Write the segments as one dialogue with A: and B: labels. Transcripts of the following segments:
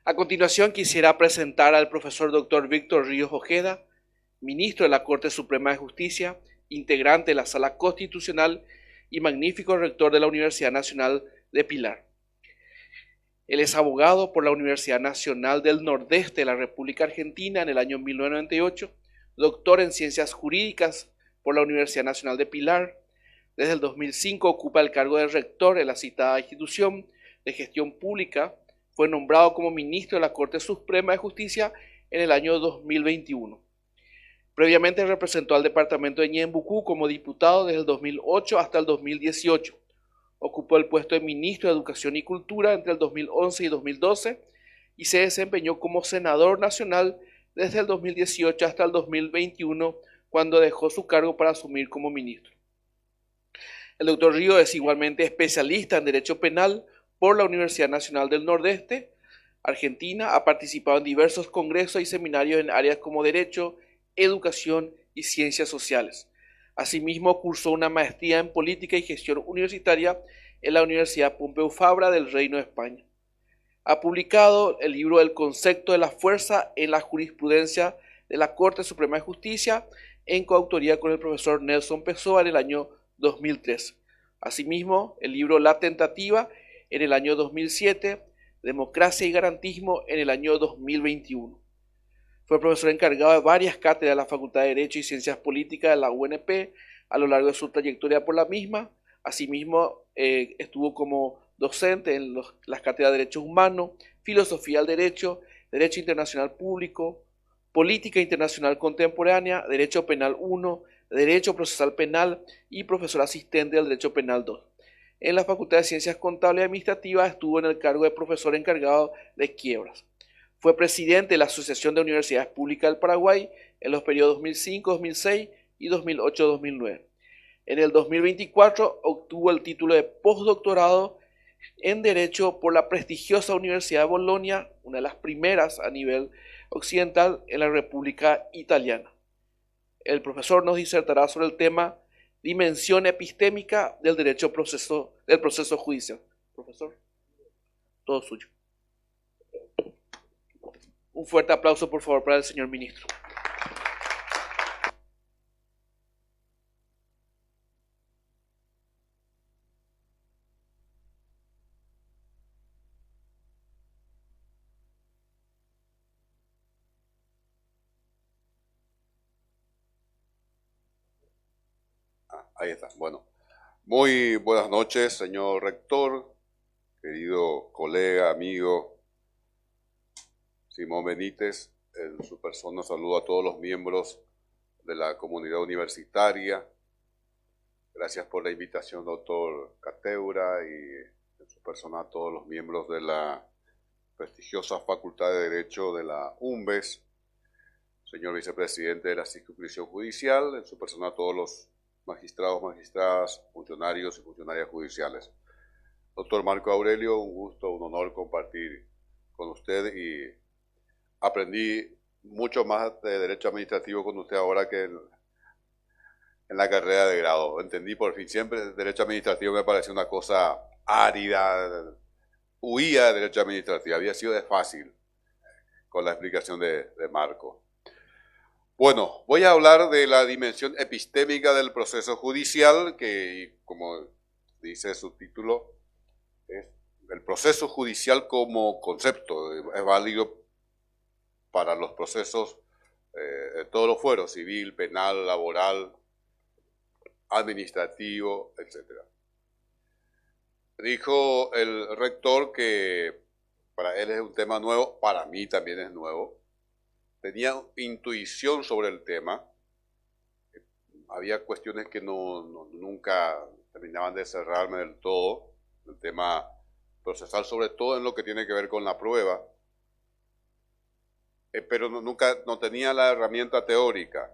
A: A continuación quisiera presentar al profesor Dr. Víctor Ríos Ojeda, ministro de la Corte Suprema de Justicia, integrante de la Sala Constitucional y magnífico rector de la Universidad Nacional de Pilar. Él es abogado por la Universidad Nacional del Nordeste de la República Argentina en el año 1998, doctor en Ciencias Jurídicas por la Universidad Nacional de Pilar. Desde el 2005 ocupa el cargo de rector de la citada institución de gestión pública. Fue nombrado como ministro de la Corte Suprema de Justicia en el año 2021. Previamente representó al departamento de Ñembucú como diputado desde el 2008 hasta el 2018. Ocupó el puesto de ministro de Educación y Cultura entre el 2011 y 2012 y se desempeñó como senador nacional desde el 2018 hasta el 2021, cuando dejó su cargo para asumir como ministro. El doctor Ríos es igualmente especialista en Derecho Penal por la Universidad Nacional del Nordeste, Argentina. Ha participado en diversos congresos y seminarios en áreas como Derecho, Educación y Ciencias Sociales. Asimismo, cursó una maestría en Política y Gestión Universitaria en la Universidad Pompeu Fabra del Reino de España. Ha publicado el libro El concepto de la fuerza en la jurisprudencia de la Corte Suprema de Justicia, en coautoría con el profesor Nelson Pessoa en el año 2003. Asimismo, el libro La tentativa en el año 2007, Democracia y Garantismo en el año 2021. Fue profesor encargado de varias cátedras de la Facultad de Derecho y Ciencias Políticas de la UNP a lo largo de su trayectoria por la misma. Asimismo, estuvo como docente en las cátedras de Derechos Humanos, Filosofía del Derecho, Derecho Internacional Público, Política Internacional Contemporánea, Derecho Penal 1, Derecho Procesal Penal y profesor asistente del Derecho Penal 2. En la Facultad de Ciencias Contables y Administrativas estuvo en el cargo de profesor encargado de quiebras. Fue presidente de la Asociación de Universidades Públicas del Paraguay en los periodos 2005-2006 y 2008-2009. En el 2024 obtuvo el título de postdoctorado en Derecho por la prestigiosa Universidad de Bolonia, una de las primeras a nivel occidental en la República Italiana. El profesor nos disertará sobre el tema Dimensión epistémica del del proceso judicial. Profesor, todo suyo. Un fuerte aplauso, por favor, para el señor ministro.
B: Ahí está. Bueno, muy buenas noches, señor rector, querido colega, amigo Simón Benítez. En su persona saludo a todos los miembros de la comunidad universitaria. Gracias por la invitación, doctor Cateura, y en su persona a todos los miembros de la prestigiosa Facultad de Derecho de la UNBES. Señor vicepresidente de la circunscripción judicial, en su persona a todos los magistrados, magistradas, funcionarios y funcionarias judiciales. Doctor Marco Aurelio, un gusto, un honor compartir con usted, y aprendí mucho más de derecho administrativo con usted ahora que en la carrera de grado. Entendí por fin, siempre el derecho administrativo me parecía una cosa árida, huía de derecho administrativo, había sido de fácil con la explicación de Marco. Bueno, voy a hablar de la dimensión epistémica del proceso judicial, que, como dice su título, es el proceso judicial como concepto. Es válido para los procesos de todos los fueros, civil, penal, laboral, administrativo, etc. Dijo el rector que para él es un tema nuevo, para mí también es nuevo. Tenía intuición sobre el tema, había cuestiones que nunca terminaban de cerrarme del todo, el tema procesal, sobre todo en lo que tiene que ver con la prueba, pero nunca tenía la herramienta teórica.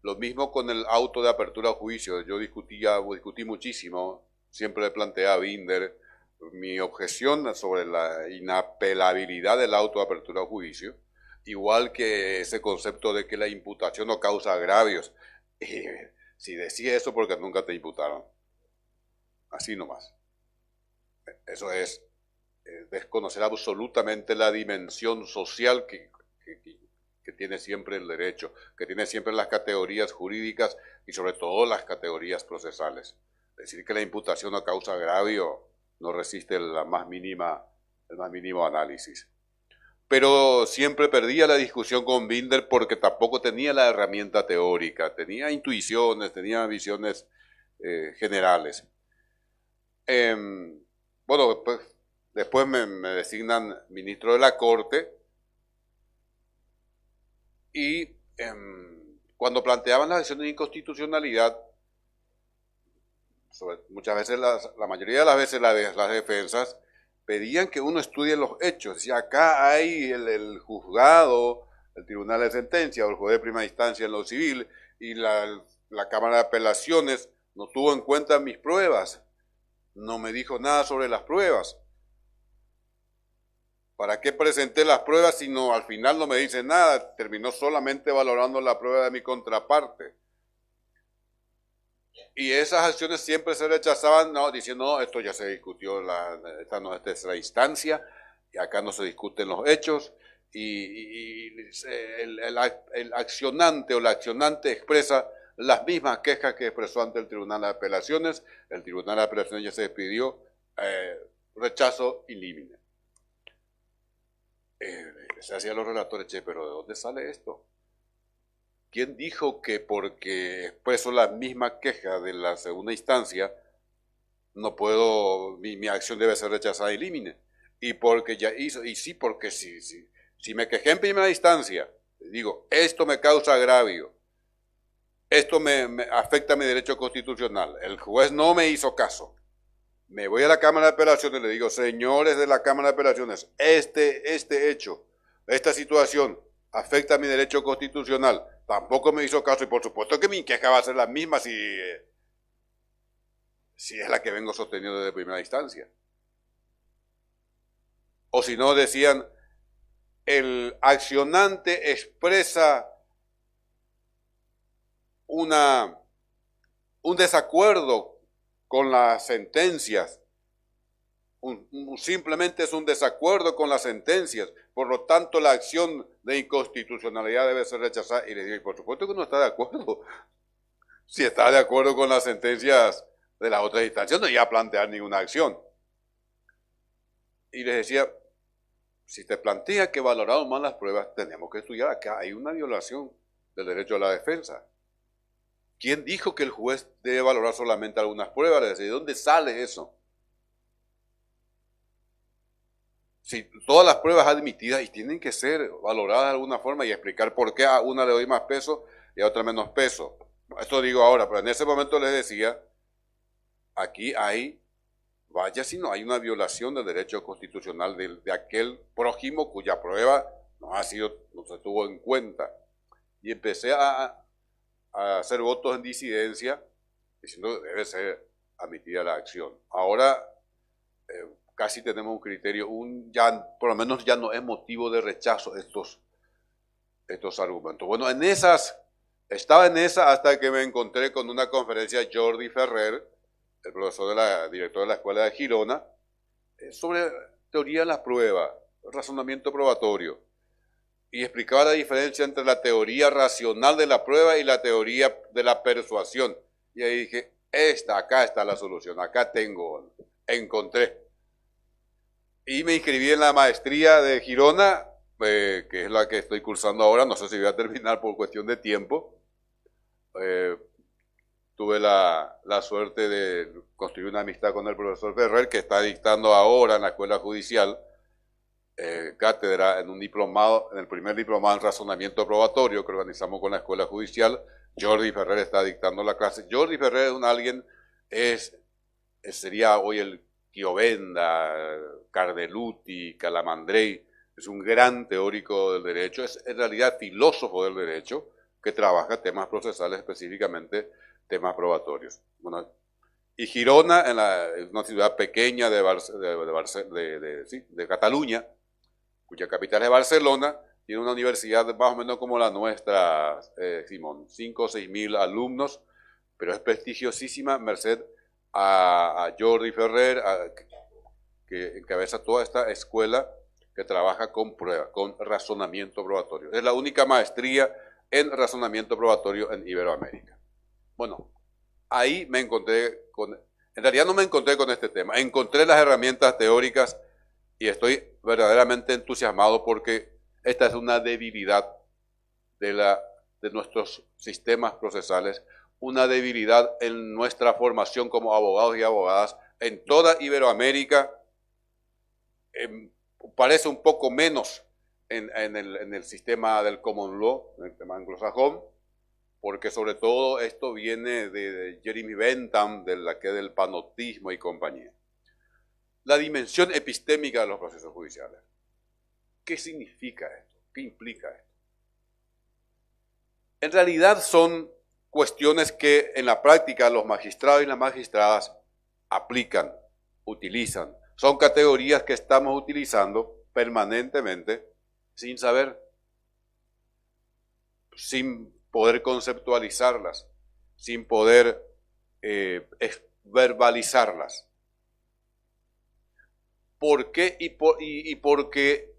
B: Lo mismo con el auto de apertura a juicio. Yo discutí muchísimo, siempre le planteé a Binder mi objeción sobre la inapelabilidad del auto de apertura a juicio, igual que ese concepto de que la imputación no causa agravios. Si decía eso, porque nunca te imputaron. Así nomás. Eso es desconocer absolutamente la dimensión social que tiene siempre el derecho, que tiene siempre las categorías jurídicas y sobre todo las categorías procesales. Decir que la imputación a causa agravio no resiste el más mínimo análisis. Pero siempre perdía la discusión con Binder porque tampoco tenía la herramienta teórica, tenía intuiciones, tenía visiones generales. Bueno, después me designan ministro de la Corte y cuando planteaban las acciones de inconstitucionalidad, muchas veces, la mayoría de las veces las defensas pedían que uno estudie los hechos. Si acá hay el juzgado, el tribunal de sentencia o el juez de primera instancia en lo civil y la Cámara de Apelaciones no tuvo en cuenta mis pruebas, no me dijo nada sobre las pruebas. ¿Para qué presenté las pruebas si no, al final no me dice nada? Terminó solamente valorando la prueba de mi contraparte. Y esas acciones siempre se rechazaban, no, diciendo, no, esto ya se discutió, esta no es tercera instancia, y acá no se discuten los hechos, y el accionante o la accionante expresa las mismas quejas que expresó ante el Tribunal de Apelaciones. El Tribunal de Apelaciones ya se despidió, rechazo in limine. Se hacían los relatores, che, pero ¿de dónde sale esto? ¿Quién dijo que porque expreso la misma queja de la segunda instancia, no puedo, mi acción debe ser rechazada in limine? Y porque ya hizo, y sí, porque si me quejé en primera instancia, digo, esto me causa agravio, esto me afecta mi derecho constitucional, el juez no me hizo caso, me voy a la Cámara de Apelaciones y le digo, señores de la Cámara de Apelaciones, este hecho, esta situación afecta mi derecho constitucional, tampoco me hizo caso y por supuesto que mi queja va a ser la misma si es la que vengo sosteniendo desde primera instancia. O si no, decían, el accionante expresa un desacuerdo con las sentencias, simplemente es un desacuerdo con las sentencias, por lo tanto la acción de inconstitucionalidad debe ser rechazada. Y le digo, y por supuesto que no está de acuerdo. Si está de acuerdo con las sentencias de las otras instancias, no iba a plantear ninguna acción. Y les decía, si te plantea que valoraron mal las pruebas, tenemos que estudiar acá, hay una violación del derecho a la defensa. ¿Quién dijo que el juez debe valorar solamente algunas pruebas? ¿De dónde sale eso? Si todas las pruebas admitidas y tienen que ser valoradas de alguna forma y explicar por qué a una le doy más peso y a otra menos peso. Esto digo ahora, pero en ese momento les decía, aquí hay, vaya si no hay una violación del derecho constitucional de aquel prójimo cuya prueba no se tuvo en cuenta. Y empecé a hacer votos en disidencia diciendo que debe ser admitida la acción. Ahora casi tenemos un criterio, por lo menos ya no es motivo de rechazo estos argumentos. Bueno, estaba en esa hasta que me encontré con una conferencia de Jordi Ferrer, el profesor director de la Escuela de Girona, sobre teoría de la prueba, razonamiento probatorio, y explicaba la diferencia entre la teoría racional de la prueba y la teoría de la persuasión. Y ahí dije, acá está la solución, acá encontré. Y me inscribí en la maestría de Girona, que es la que estoy cursando ahora, no sé si voy a terminar por cuestión de tiempo. Tuve la suerte de construir una amistad con el profesor Ferrer, que está dictando ahora en la Escuela Judicial, cátedra en el primer diplomado en razonamiento probatorio que organizamos con la Escuela Judicial. Jordi Ferrer está dictando la clase. Jordi Ferrer sería hoy el Chiovenda, Cardeluti, Calamandrei, es un gran teórico del derecho, es en realidad filósofo del derecho, que trabaja temas procesales, específicamente temas probatorios. Bueno, y Girona, en una ciudad pequeña de Cataluña, cuya capital es Barcelona, tiene una universidad más o menos como la nuestra, Simón, 5 o 6 mil alumnos, pero es prestigiosísima merced a Jordi Ferrer, que encabeza toda esta escuela que trabaja con prueba, con razonamiento probatorio. Es la única maestría en razonamiento probatorio en Iberoamérica. Bueno, ahí me encontré con, en realidad no me encontré con este tema, encontré las herramientas teóricas y estoy verdaderamente entusiasmado porque esta es una debilidad de nuestros sistemas procesales, una debilidad en nuestra formación como abogados y abogadas en toda Iberoamérica. Parece un poco menos en el sistema del common law, en el tema anglosajón, porque sobre todo esto viene de Jeremy Bentham, del panotismo y compañía. La dimensión epistémica de los procesos judiciales. ¿Qué significa esto? ¿Qué implica esto? En realidad son cuestiones que en la práctica los magistrados y las magistradas aplican, utilizan. Son categorías que estamos utilizando permanentemente sin saber, sin poder conceptualizarlas, sin poder verbalizarlas. ¿Por qué? Y porque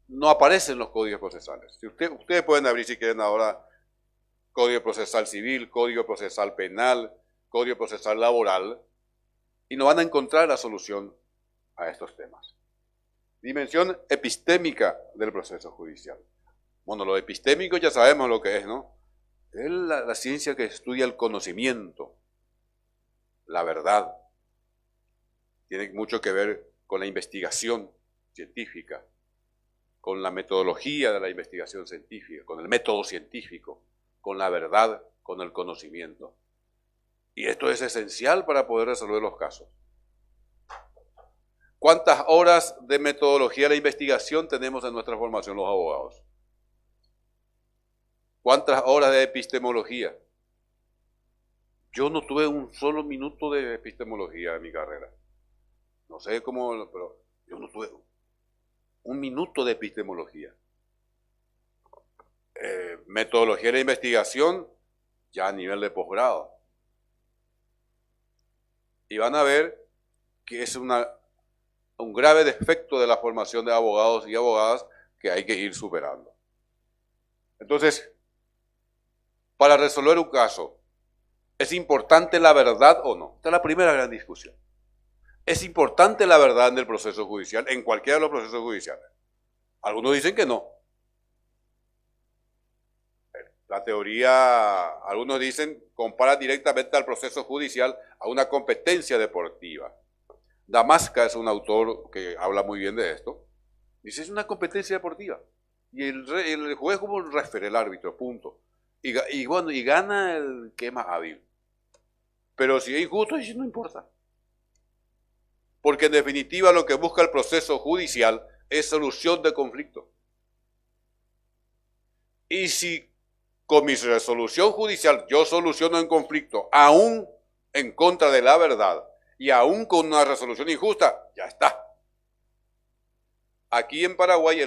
B: no aparecen los códigos procesales. Si ustedes pueden abrir si quieren ahora Código Procesal Civil, Código Procesal Penal, Código Procesal Laboral, y no van a encontrar la solución a estos temas. Dimensión epistémica del proceso judicial. Bueno, lo epistémico ya sabemos lo que es, ¿no? Es la ciencia que estudia el conocimiento, la verdad. Tiene mucho que ver con la investigación científica, con la metodología de la investigación científica, con el método científico, con la verdad, con el conocimiento. Y esto es esencial para poder resolver los casos. ¿Cuántas horas de metodología de la investigación tenemos en nuestra formación los abogados? ¿Cuántas horas de epistemología? Yo no tuve un solo minuto de epistemología en mi carrera. No sé cómo, pero yo no tuve un minuto de epistemología. Metodología de la investigación, ya a nivel de posgrado. Y van a ver que es un grave defecto de la formación de abogados y abogadas que hay que ir superando. Entonces, para resolver un caso, ¿es importante la verdad o no? Esta es la primera gran discusión. ¿Es importante la verdad en el proceso judicial, en cualquiera de los procesos judiciales? Algunos dicen que no. La teoría, algunos dicen, compara directamente al proceso judicial a una competencia deportiva. Damasca es un autor que habla muy bien de esto. Dice, es una competencia deportiva. Y el juez es como el referee, el árbitro, punto. Y bueno, y gana el que es más hábil. Pero si es injusto, eso no importa. Porque en definitiva lo que busca el proceso judicial es solución de conflicto. Y si con mi resolución judicial yo soluciono el conflicto, aún en contra de la verdad, y aún con una resolución injusta, ya está. Aquí en Paraguay,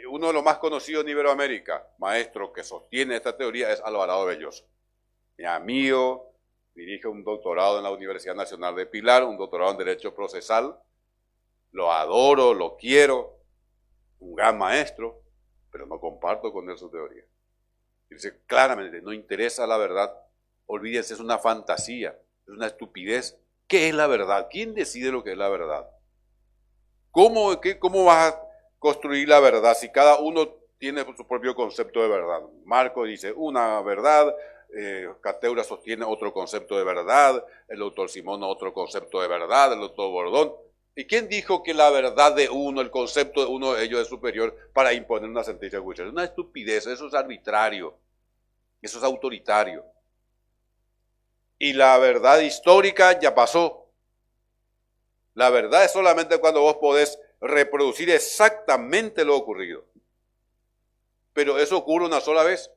B: uno de los más conocidos en Iberoamérica, maestro que sostiene esta teoría, es Alvarado Belloso. Mi amigo, dirige un doctorado en la Universidad Nacional de Pilar, un doctorado en Derecho Procesal. Lo adoro, lo quiero, un gran maestro, pero no comparto con él su teoría. Dice claramente, no interesa la verdad, olvídense, es una fantasía, es una estupidez. ¿Qué es la verdad? ¿Quién decide lo que es la verdad? ¿Cómo vas a construir la verdad si cada uno tiene su propio concepto de verdad? Marco dice una verdad, Cateura sostiene otro concepto de verdad, el doctor Simón otro concepto de verdad, el doctor Bordón. ¿Y quién dijo que la verdad de uno, el concepto de uno de ellos es superior para imponer una sentencia judicial? Es una estupidez, eso es arbitrario, eso es autoritario. Y la verdad histórica ya pasó. La verdad es solamente cuando vos podés reproducir exactamente lo ocurrido. Pero eso ocurre una sola vez.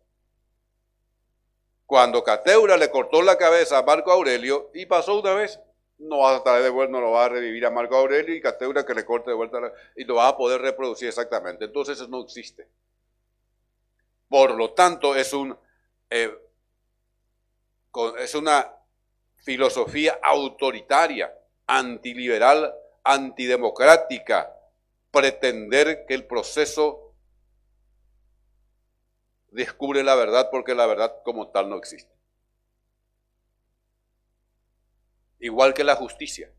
B: Cuando Cateura le cortó la cabeza a Marco Aurelio, y pasó una vez, no vas a traer de vuelta, no lo vas a revivir a Marco Aurelio y Cateura que le corte de vuelta y lo vas a poder reproducir exactamente. Entonces eso no existe. Por lo tanto, es una filosofía autoritaria antiliberal, antidemocrática, pretender que el proceso descubre la verdad porque la verdad como tal no existe. Igual que la justicia.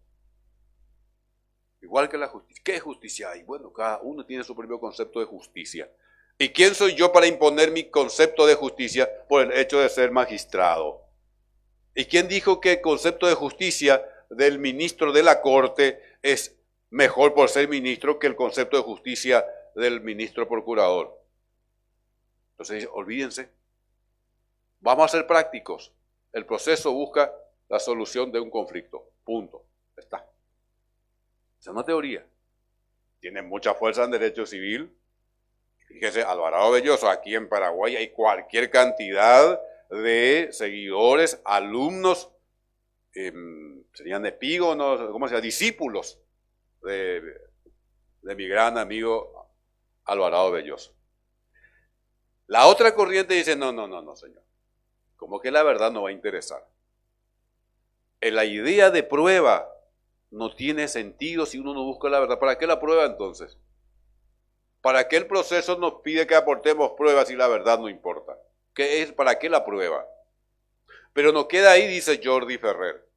B: Igual que la justicia. ¿Qué es justicia? Y bueno, cada uno tiene su propio concepto de justicia. ¿Y quién soy yo para imponer mi concepto de justicia por el hecho de ser magistrado? ¿Y quién dijo que el concepto de justicia del ministro de la Corte es mejor por ser ministro que el concepto de justicia del ministro procurador? Entonces, olvídense. Vamos a ser prácticos. El proceso busca la solución de un conflicto. Punto. Está. Esa es una teoría. Tiene mucha fuerza en derecho civil. Fíjese, Alvarado Belloso, aquí en Paraguay hay cualquier cantidad de seguidores, alumnos, serían epígonos, ¿cómo se llama? Discípulos de mi gran amigo Alvarado Belloso. La otra corriente dice, no, señor. Como que la verdad no va a interesar. La idea de prueba no tiene sentido si uno no busca la verdad. ¿Para qué la prueba entonces? ¿Para qué el proceso nos pide que aportemos pruebas si la verdad no importa? ¿Para qué la prueba? Pero no queda ahí, dice Jordi Ferrer,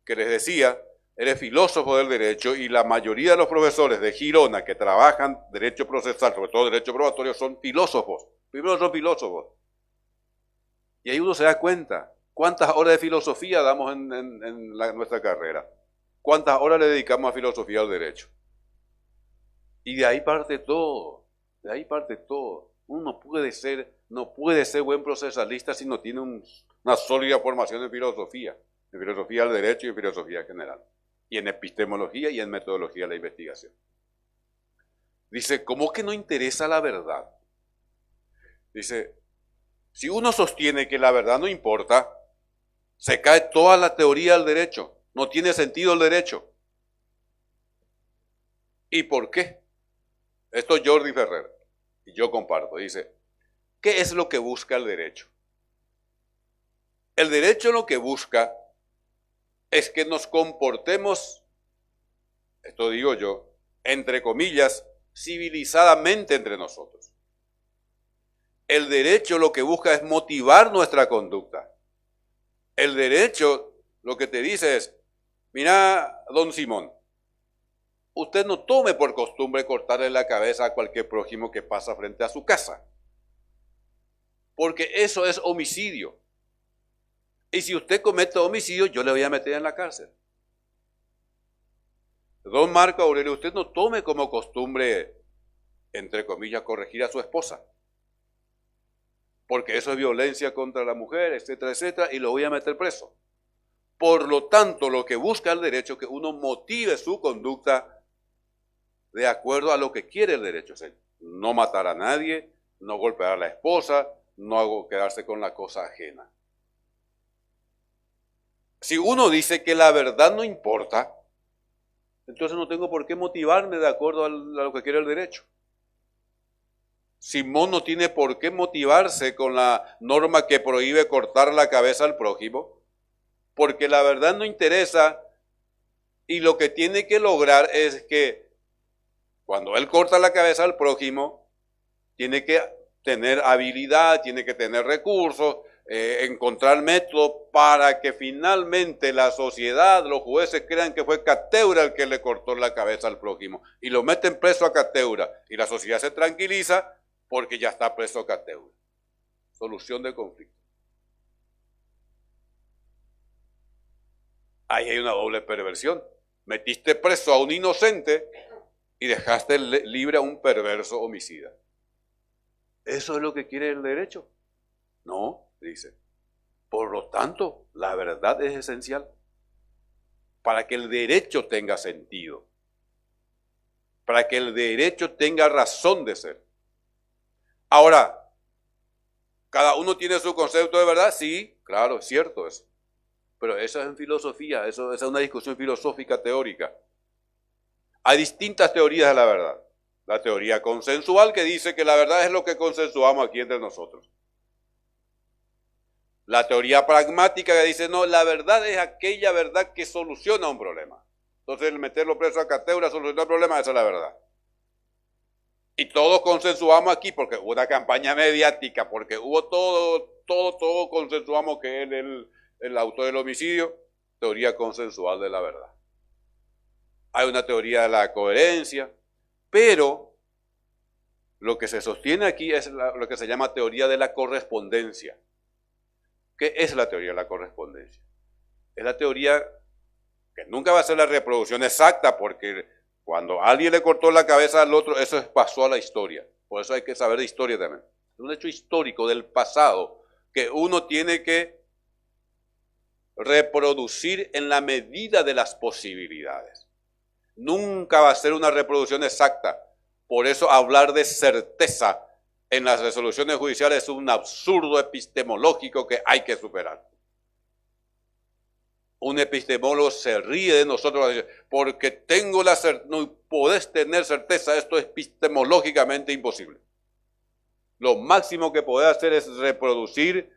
B: que les decía, eres filósofo del derecho y la mayoría de los profesores de Girona que trabajan derecho procesal, sobre todo derecho probatorio, son filósofos. Primero son filósofos. Y ahí uno se da cuenta, ¿cuántas horas de filosofía damos en nuestra carrera? ¿Cuántas horas le dedicamos a filosofía al derecho? Y de ahí parte todo, de ahí parte todo. Uno no puede ser buen procesalista si no tiene una sólida formación en filosofía del derecho y en filosofía general, y en epistemología y en metodología de la investigación. Dice, ¿cómo que no interesa la verdad? Dice, si uno sostiene que la verdad no importa, se cae toda la teoría del derecho, no tiene sentido el derecho. ¿Y por qué? Esto es Jordi Ferrer, y yo comparto, dice, ¿qué es lo que busca el derecho? El derecho lo que busca es que nos comportemos, esto digo yo, entre comillas, civilizadamente entre nosotros. El derecho lo que busca es motivar nuestra conducta. El derecho lo que te dice es, mira, don Simón, usted no tome por costumbre cortarle la cabeza a cualquier prójimo que pasa frente a su casa, porque eso es homicidio. Y si usted comete homicidio, yo le voy a meter en la cárcel. Don Marco Aurelio, usted no tome como costumbre, entre comillas, corregir a su esposa, porque eso es violencia contra la mujer, etcétera, etcétera, y lo voy a meter preso. Por lo tanto, lo que busca el derecho es que uno motive su conducta de acuerdo a lo que quiere el derecho. O sea, no matar a nadie, no golpear a la esposa, no quedarse con la cosa ajena. Si uno dice que la verdad no importa, entonces no tengo por qué motivarme de acuerdo a lo que quiere el derecho. Simón no tiene por qué motivarse con la norma que prohíbe cortar la cabeza al prójimo, porque la verdad no interesa y lo que tiene que lograr es que cuando él corta la cabeza al prójimo, tiene que tener habilidad, tiene que tener recursos, encontrar métodos para que finalmente la sociedad, los jueces crean que fue Cateura el que le cortó la cabeza al prójimo y lo meten preso a Cateura y la sociedad se tranquiliza porque ya está preso Cateura. Solución del conflicto. Ahí hay una doble perversión. Metiste preso a un inocente y dejaste libre a un perverso homicida. ¿Eso es lo que quiere el derecho? No, dice. Por lo tanto, la verdad es esencial para que el derecho tenga sentido, para que el derecho tenga razón de ser. Ahora, ¿cada uno tiene su concepto de verdad? Sí, claro, es cierto eso. Pero eso es en filosofía, eso es una discusión filosófica teórica. Hay distintas teorías de la verdad. La teoría consensual que dice que la verdad es lo que consensuamos aquí entre nosotros. La teoría pragmática que dice, no, la verdad es aquella verdad que soluciona un problema. Entonces el meterlo preso a Cateura solucionó el problema, esa es la verdad. Y todos consensuamos aquí, porque hubo una campaña mediática, porque hubo todo consensuamos que él es el autor del homicidio, teoría consensual de la verdad. Hay una teoría de la coherencia, pero lo que se sostiene aquí es lo que se llama teoría de la correspondencia. ¿Qué es la teoría de la correspondencia? Es la teoría que nunca va a ser la reproducción exacta, porque cuando alguien le cortó la cabeza al otro, eso pasó a la historia. Por eso hay que saber de historia también. Es un hecho histórico del pasado que uno tiene que reproducir en la medida de las posibilidades. Nunca va a ser una reproducción exacta. Por eso hablar de certeza en las resoluciones judiciales es un absurdo epistemológico que hay que superar. Un epistemólogo se ríe de nosotros porque tengo la certeza, no podés tener certeza, esto es epistemológicamente imposible. Lo máximo que podés hacer es reproducir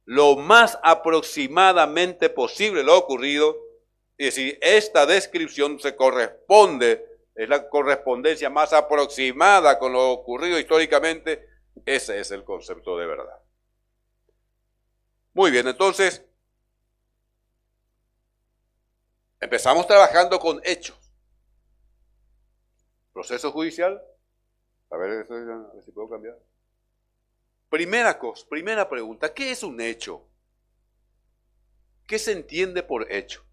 B: lo más aproximadamente posible lo ocurrido, y si esta descripción se corresponde, es la correspondencia más aproximada con lo ocurrido históricamente, ese es el concepto de verdad. Muy bien, entonces, empezamos trabajando con hechos. Proceso judicial. A ver si puedo cambiar. Primera pregunta, ¿qué es un hecho? ¿Qué se entiende por hecho?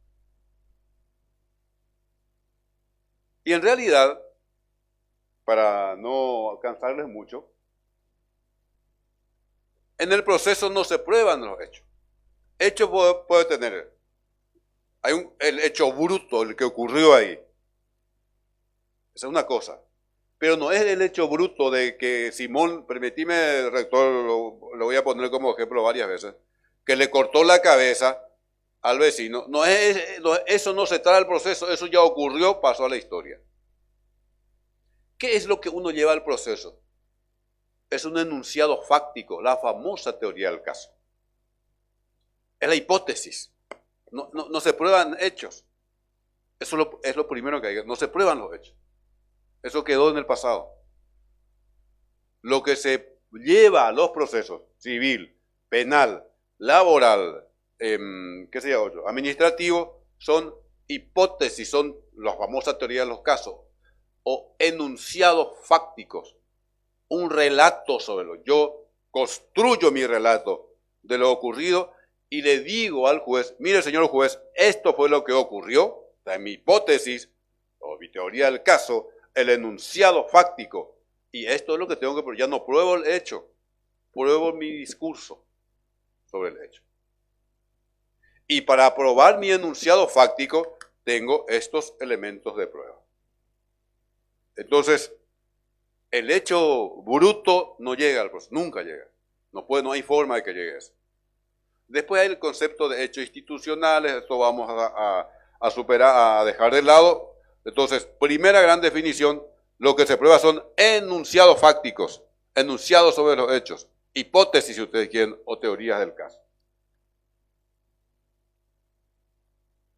B: Y en realidad, para no cansarles mucho, en el proceso no se prueban los hechos. Hecho puede tener, el hecho bruto, el que ocurrió ahí. Esa es una cosa. Pero no es el hecho bruto de que Simón, permitime, rector, lo voy a poner como ejemplo varias veces, que le cortó la cabeza al vecino. Eso no se trata del proceso, eso ya ocurrió, pasó a la historia. ¿Qué es lo que uno lleva al proceso? Es un enunciado fáctico, la famosa teoría del caso. Es la hipótesis. No se prueban hechos. Eso es lo primero que hay. No se prueban los hechos. Eso quedó en el pasado. Lo que se lleva a los procesos civil, penal, laboral, administrativo, son hipótesis, son las famosas teorías de los casos, o enunciados fácticos, un relato sobre lo. Yo construyo mi relato de lo ocurrido y le digo al juez, mire señor juez, esto fue lo que ocurrió, o sea, en mi hipótesis, o mi teoría del caso, el enunciado fáctico, y esto es lo que tengo que probar. Ya no pruebo el hecho, pruebo mi discurso sobre el hecho. Y para probar mi enunciado fáctico, tengo estos elementos de prueba. Entonces, el hecho bruto no llega al proceso, nunca llega. No hay forma de que llegue a eso. Después hay el concepto de hechos institucionales, esto vamos a superar, a dejar de lado. Entonces, primera gran definición, lo que se prueba son enunciados fácticos, enunciados sobre los hechos, hipótesis, si ustedes quieren, o teorías del caso.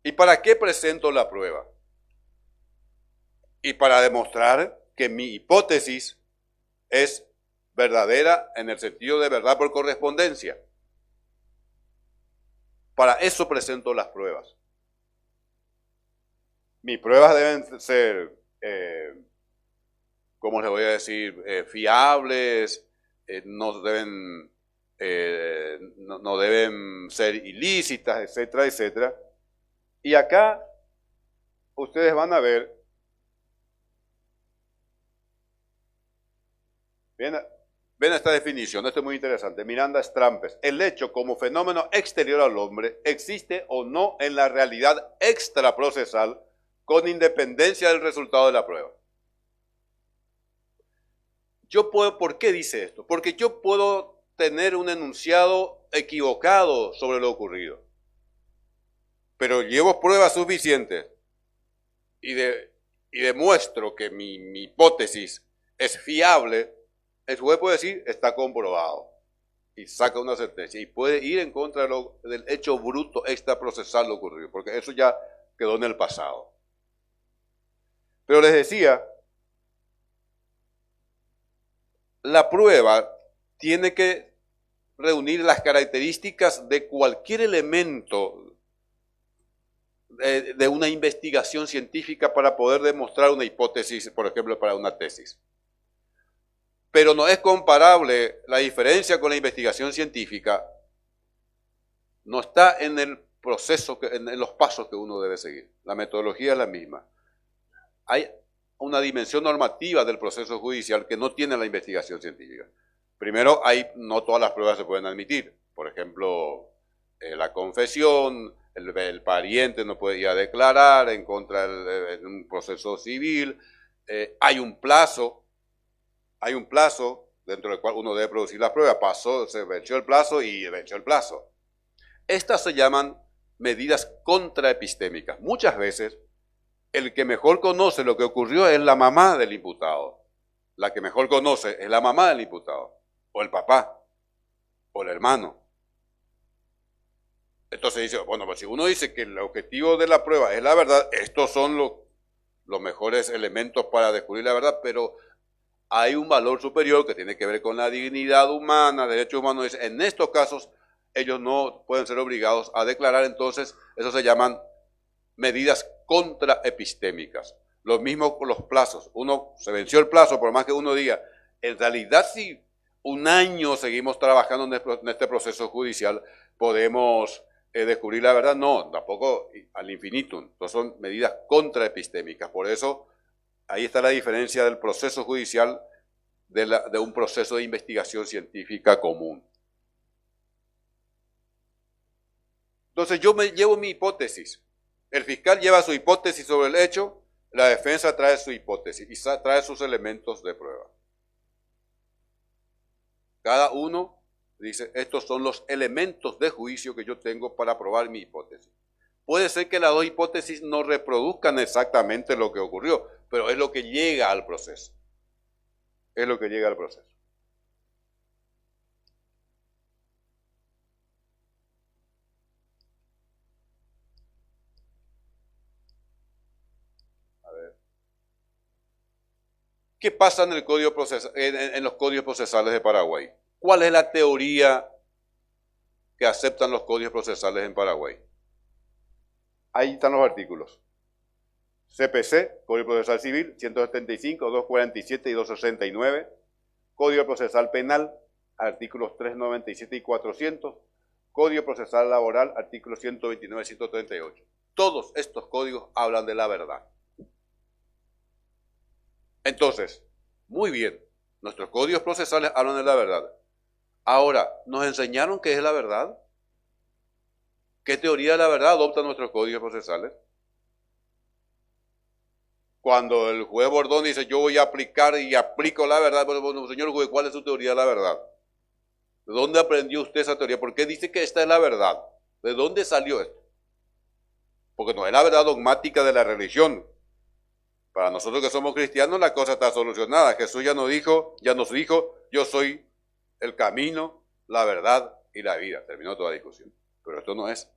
B: ¿Y para qué presento la prueba? Y para demostrar que mi hipótesis es verdadera en el sentido de verdad por correspondencia. Para eso presento las pruebas. Mis pruebas deben ser, ¿cómo les voy a decir? Fiables, no deben ser ilícitas, etcétera, etcétera. Y acá ustedes van a ver, ven esta definición, esto es muy interesante. Miranda Strampes, el hecho como fenómeno exterior al hombre existe o no en la realidad extraprocesal con independencia del resultado de la prueba. ¿Por qué dice esto? Porque yo puedo tener un enunciado equivocado sobre lo ocurrido, pero llevo pruebas suficientes y demuestro que mi hipótesis es fiable. El juez puede decir, está comprobado, y saca una sentencia, y puede ir en contra del hecho bruto extraprocesal ocurrido, porque eso ya quedó en el pasado. Pero les decía, la prueba tiene que reunir las características de cualquier elemento de una investigación científica para poder demostrar una hipótesis, por ejemplo, para una tesis. Pero no es comparable la diferencia con la investigación científica, no está en el proceso, en los pasos que uno debe seguir. La metodología es la misma. Hay una dimensión normativa del proceso judicial que no tiene la investigación científica. Primero, no todas las pruebas se pueden admitir. Por ejemplo, la confesión, el pariente no puede ir a declarar en contra de un proceso civil. Hay un plazo dentro del cual uno debe producir las pruebas. Se venció el plazo y venció el plazo. Estas se llaman medidas contraepistémicas. Muchas veces, el que mejor conoce lo que ocurrió es la mamá del imputado. La que mejor conoce es la mamá del imputado, o el papá, o el hermano. Entonces dice, bueno, pues si uno dice que el objetivo de la prueba es la verdad, estos son los mejores elementos para descubrir la verdad, pero hay un valor superior que tiene que ver con la dignidad humana, derechos humanos. En estos casos, ellos no pueden ser obligados a declarar, entonces eso se llaman medidas contraepistémicas. Lo mismo con los plazos. Se venció el plazo, por más que uno diga, en realidad si un año seguimos trabajando en este proceso judicial, podemos descubrir la verdad. No, tampoco al infinitum. Entonces son medidas contraepistémicas. Por eso, ahí está la diferencia del proceso judicial de un proceso de investigación científica común. Entonces yo me llevo mi hipótesis. El fiscal lleva su hipótesis sobre el hecho, la defensa trae su hipótesis y trae sus elementos de prueba. Cada uno dice, estos son los elementos de juicio que yo tengo para probar mi hipótesis. Puede ser que las dos hipótesis no reproduzcan exactamente lo que ocurrió, pero es lo que llega al proceso. Es lo que llega al proceso. ¿Qué pasa en los códigos procesales de Paraguay? ¿Cuál es la teoría que aceptan los códigos procesales en Paraguay? Ahí están los artículos. CPC, Código Procesal Civil, 175, 247 y 269. Código Procesal Penal, artículos 397 y 400. Código Procesal Laboral, artículos 129 y 138. Todos estos códigos hablan de la verdad. Entonces, muy bien, nuestros códigos procesales hablan de la verdad. Ahora, ¿nos enseñaron qué es la verdad? ¿Qué teoría de la verdad adoptan nuestros códigos procesales? Cuando el juez Bordón dice, yo voy a aplicar y aplico la verdad, bueno, señor juez, ¿cuál es su teoría de la verdad? ¿De dónde aprendió usted esa teoría? ¿Por qué dice que esta es la verdad? ¿De dónde salió esto? Porque no es la verdad dogmática de la religión. Para nosotros que somos cristianos la cosa está solucionada. Jesús ya nos dijo, yo soy el camino, la verdad y la vida. Terminó toda discusión. Pero esto no es.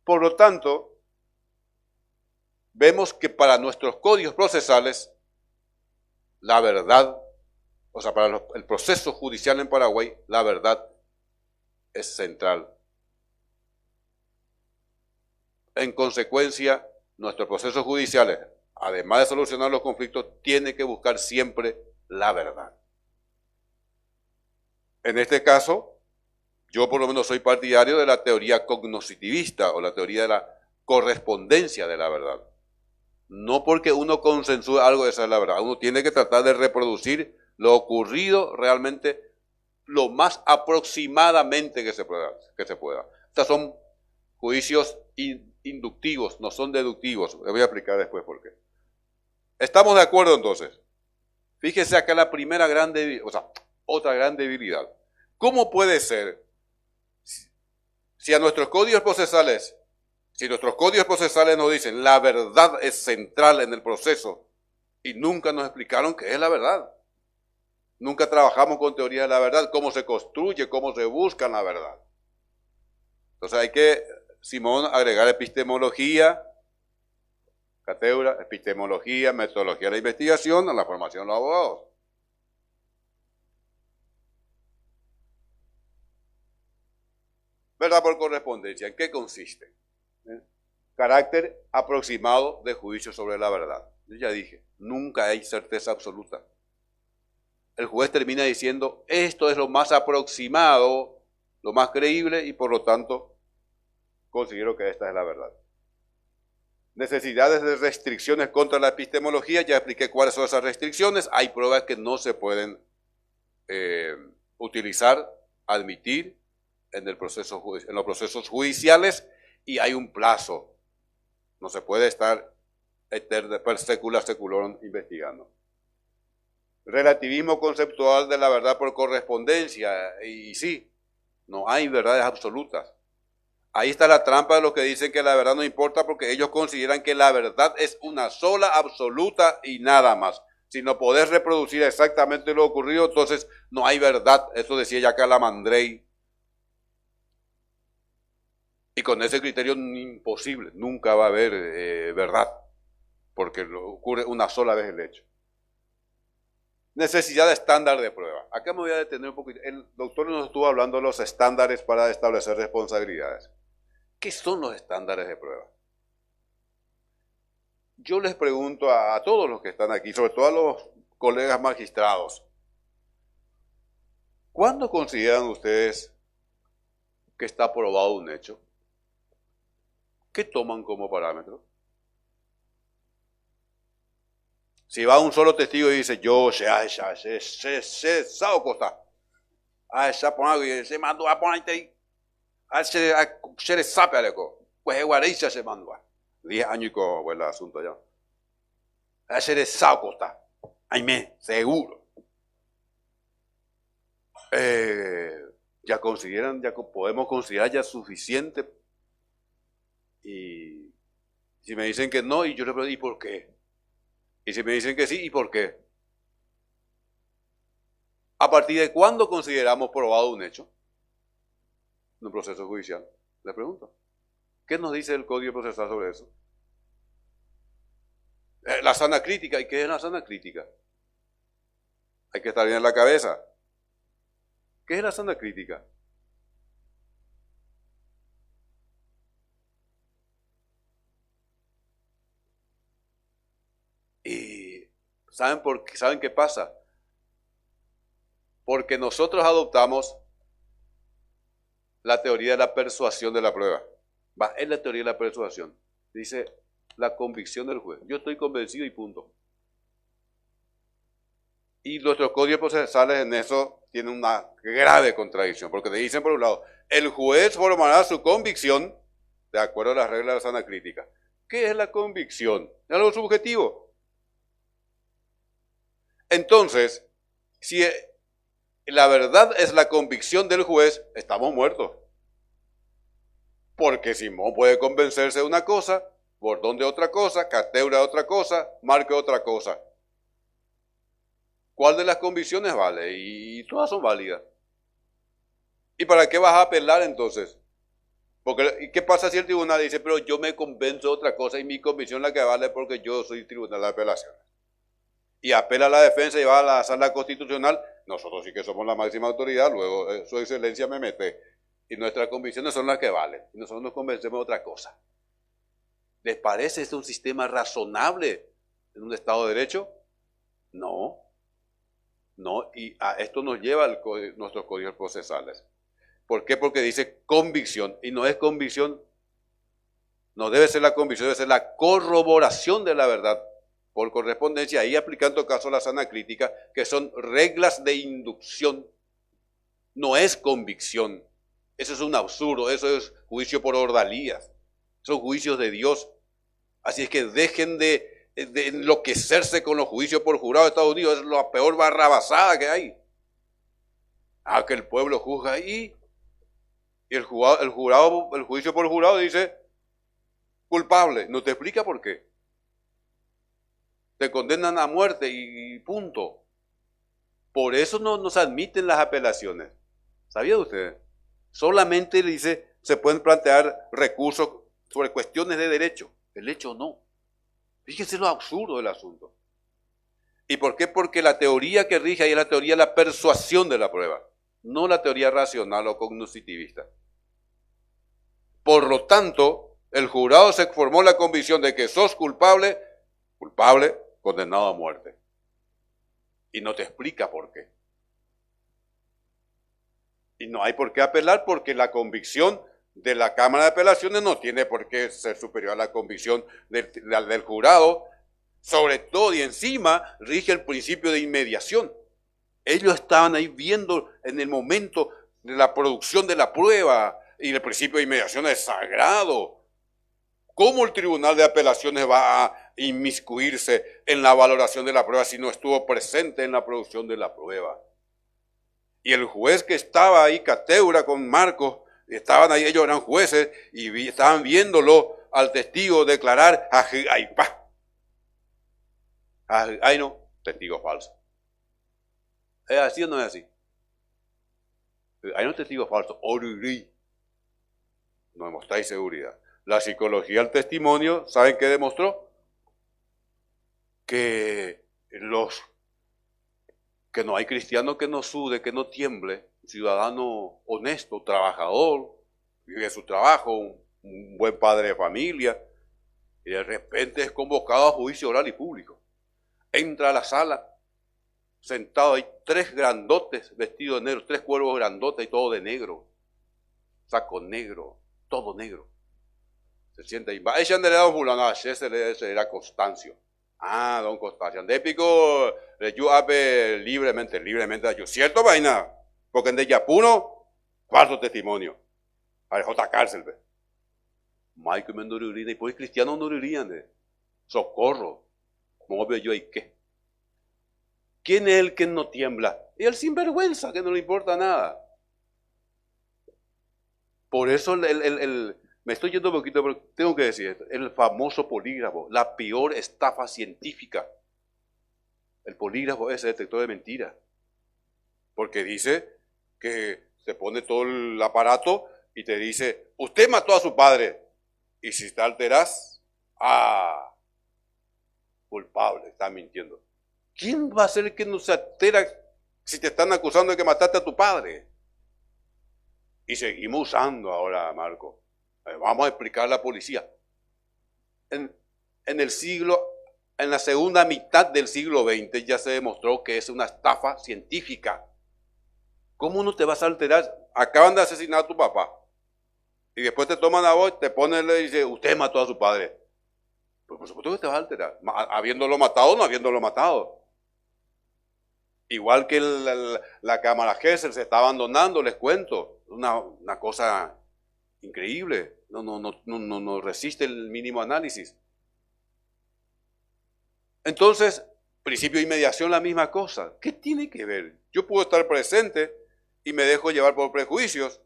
B: Por lo tanto, vemos que para nuestros códigos procesales, la verdad, o sea, para el proceso judicial en Paraguay, la verdad es central. En consecuencia, nuestros procesos judiciales, además de solucionar los conflictos, tienen que buscar siempre la verdad. En este caso, yo por lo menos soy partidario de la teoría cognoscitivista o la teoría de la correspondencia de la verdad. No porque uno consensúe algo, esa es la verdad. Uno tiene que tratar de reproducir lo ocurrido realmente lo más aproximadamente que se pueda. Estos son juicios inductivos, no son deductivos. Les voy a explicar después por qué. ¿Estamos de acuerdo entonces? Fíjese acá la primera gran debilidad, o sea, otra gran debilidad. ¿Cómo puede ser si nuestros códigos procesales nos dicen la verdad es central en el proceso y nunca nos explicaron qué es la verdad? Nunca trabajamos con teoría de la verdad, cómo se construye, cómo se busca la verdad. Entonces hay que, Simón, agregar epistemología cátedra, epistemología, metodología de la investigación, a la formación de los abogados. ¿Verdad por correspondencia? ¿En qué consiste? Carácter aproximado de juicio sobre la verdad. Yo ya dije, nunca hay certeza absoluta. El juez termina diciendo, esto es lo más aproximado, lo más creíble, y por lo tanto, considero que esta es la verdad. Necesidades de restricciones contra la epistemología, ya expliqué cuáles son esas restricciones. Hay pruebas que no se pueden utilizar, admitir en los procesos judiciales, y hay un plazo. No se puede estar per secula seculorum investigando. Relativismo conceptual de la verdad por correspondencia, y sí, no hay verdades absolutas. Ahí está la trampa de los que dicen que la verdad no importa, porque ellos consideran que la verdad es una sola, absoluta y nada más. Si no podés reproducir exactamente lo ocurrido, entonces no hay verdad. Eso decía ya Calamandrei. Y con ese criterio imposible, nunca va a haber verdad, porque ocurre una sola vez el hecho. Necesidad de estándar de prueba. Acá me voy a detener un poquito. El doctor nos estuvo hablando de los estándares para establecer responsabilidades. ¿Qué son los estándares de prueba? Yo les pregunto a todos los que están aquí, sobre todo a los colegas magistrados, ¿cuándo consideran ustedes que está probado un hecho? ¿Qué toman como parámetro? Si va un solo testigo y dice, yo se costa, se mandó a poner ahí, se le sabe algo, pues igual se mandó. 10 años con el asunto ya. Se le sabe costa, ayme, seguro. Ya podemos considerar ya suficiente. Y si me dicen que no, y yo le pregunto, ¿y por qué? Y si me dicen que sí, ¿y por qué? ¿A partir de cuándo consideramos probado un hecho en un proceso judicial? Le pregunto. ¿Qué nos dice el Código Procesal sobre eso? La sana crítica. ¿Y qué es la sana crítica? Hay que estar bien en la cabeza. ¿Qué es la sana crítica? Y ¿saben qué pasa? Porque nosotros adoptamos la teoría de la persuasión de la prueba. Es la teoría de la persuasión. Dice la convicción del juez. Yo estoy convencido y punto. Y nuestros códigos procesales en eso tienen una grave contradicción, porque te dicen por un lado, el juez formará su convicción de acuerdo a las reglas de la sana crítica. ¿Qué es la convicción? Es algo subjetivo. Entonces, si la verdad es la convicción del juez, estamos muertos. Porque Simón puede convencerse de una cosa, Bordón de otra cosa, Cátedra de otra cosa, Marque otra cosa. ¿Cuál de las convicciones vale? Y todas son válidas. ¿Y para qué vas a apelar entonces? Porque, ¿qué pasa si el tribunal dice, pero yo me convenzo de otra cosa y mi convicción es la que vale porque yo soy tribunal de apelaciones? Y apela a la defensa y va a la sala constitucional, nosotros sí que somos la máxima autoridad, luego su excelencia me mete. Y nuestras convicciones son las que valen. Y nosotros nos convencemos de otra cosa. ¿Les parece este un sistema razonable en un Estado de Derecho? No. No, y a esto nos lleva nuestros códigos procesales. ¿Por qué? Porque dice convicción, y no es convicción, no debe ser la convicción, debe ser la corroboración de la verdad por correspondencia, ahí aplicando caso la sana crítica, que son reglas de inducción, no es convicción. Eso es un absurdo, eso es juicio por ordalías, son juicios de Dios. Así es que dejen de enloquecerse con los juicios por jurado de Estados Unidos, es la peor barrabasada que hay. Que el pueblo juzga ahí, y el juicio por jurado dice culpable, no te explica por qué. Te condenan a muerte y punto. Por eso no se admiten las apelaciones. ¿Sabía usted? Solamente dice, se pueden plantear recursos sobre cuestiones de derecho. El hecho no. Fíjense lo absurdo del asunto. ¿Y por qué? Porque la teoría que rige ahí es la teoría de la persuasión de la prueba, no la teoría racional o cognitivista. Por lo tanto, el jurado se formó la convicción de que sos culpable, condenado a muerte. Y no te explica por qué. Y no hay por qué apelar porque la convicción de la Cámara de Apelaciones no tiene por qué ser superior a la convicción del jurado. Sobre todo y encima rige el principio de inmediación. Ellos estaban ahí viendo en el momento de la producción de la prueba y el principio de inmediación es sagrado. ¿Cómo el Tribunal de Apelaciones va a inmiscuirse en la valoración de la prueba si no estuvo presente en la producción de la prueba? Y el juez que estaba ahí, Cateura con Marcos, estaban ahí, ellos eran jueces y estaban viéndolo al testigo declarar, ay no, testigo falso. ¿Es así o no es así? Hay un testigo falso, no demostráis seguridad. La psicología del testimonio, ¿saben qué demostró? Que no hay cristiano que no sude, que no tiemble, ciudadano honesto, trabajador, vive su trabajo, un buen padre de familia, y de repente es convocado a juicio oral y público. Entra a la sala, sentado ahí, 3 grandotes vestidos de negro, 3 cuervos grandotes y todo de negro, saco negro, todo negro. Se sienta ahí, ella le da un fulano, ese era Constancio. Don Constancio, ande pico, yo habe libremente, yo, ¿cierto vaina? Porque en de Yapuno, falso testimonio. A ver, otra cárcel, ve. Maico me nururina, y pues cristianos nururian de socorro. ¿Cómo veo yo ahí qué? ¿Quién es el que no tiembla? Y el sinvergüenza, que no le importa nada. Por eso me estoy yendo un poquito, pero tengo que decir esto. El famoso polígrafo, la peor estafa científica. El polígrafo es el detector de mentiras. Porque dice que se pone todo el aparato y te dice, usted mató a su padre. Y si te alteras, culpable, está mintiendo. ¿Quién va a ser el que no se altera si te están acusando de que mataste a tu padre? Y seguimos usando ahora, Marco. Vamos a explicar a la policía. En la segunda mitad del siglo XX ya se demostró que es una estafa científica. ¿Cómo no te vas a alterar? Acaban de asesinar a tu papá. Y después te toman a vos, te ponen y le dicen, usted mató a su padre. Pues por supuesto que te vas a alterar. Habiéndolo matado o no habiéndolo matado. Igual que la cámara Gesell se está abandonando, les cuento. Una cosa increíble. No resiste el mínimo análisis. Entonces, principio de inmediación, la misma cosa. ¿Qué tiene que ver? Yo puedo estar presente y me dejo llevar por prejuicios.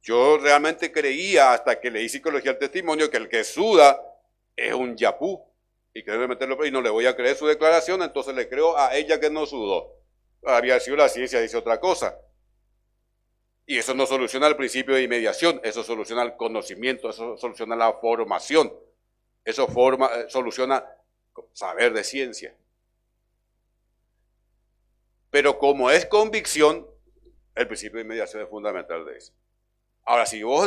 B: Yo realmente creía, hasta que leí psicología al testimonio, que el que suda es un yapú. Y que debe meterlo, y no le voy a creer su declaración, entonces le creo a ella que no sudó. Había sido la ciencia, dice otra cosa. Y eso no soluciona el principio de inmediación, eso soluciona el conocimiento, eso soluciona la formación, eso soluciona saber de ciencia. Pero como es convicción, el principio de inmediación es fundamental de eso. Ahora, si uno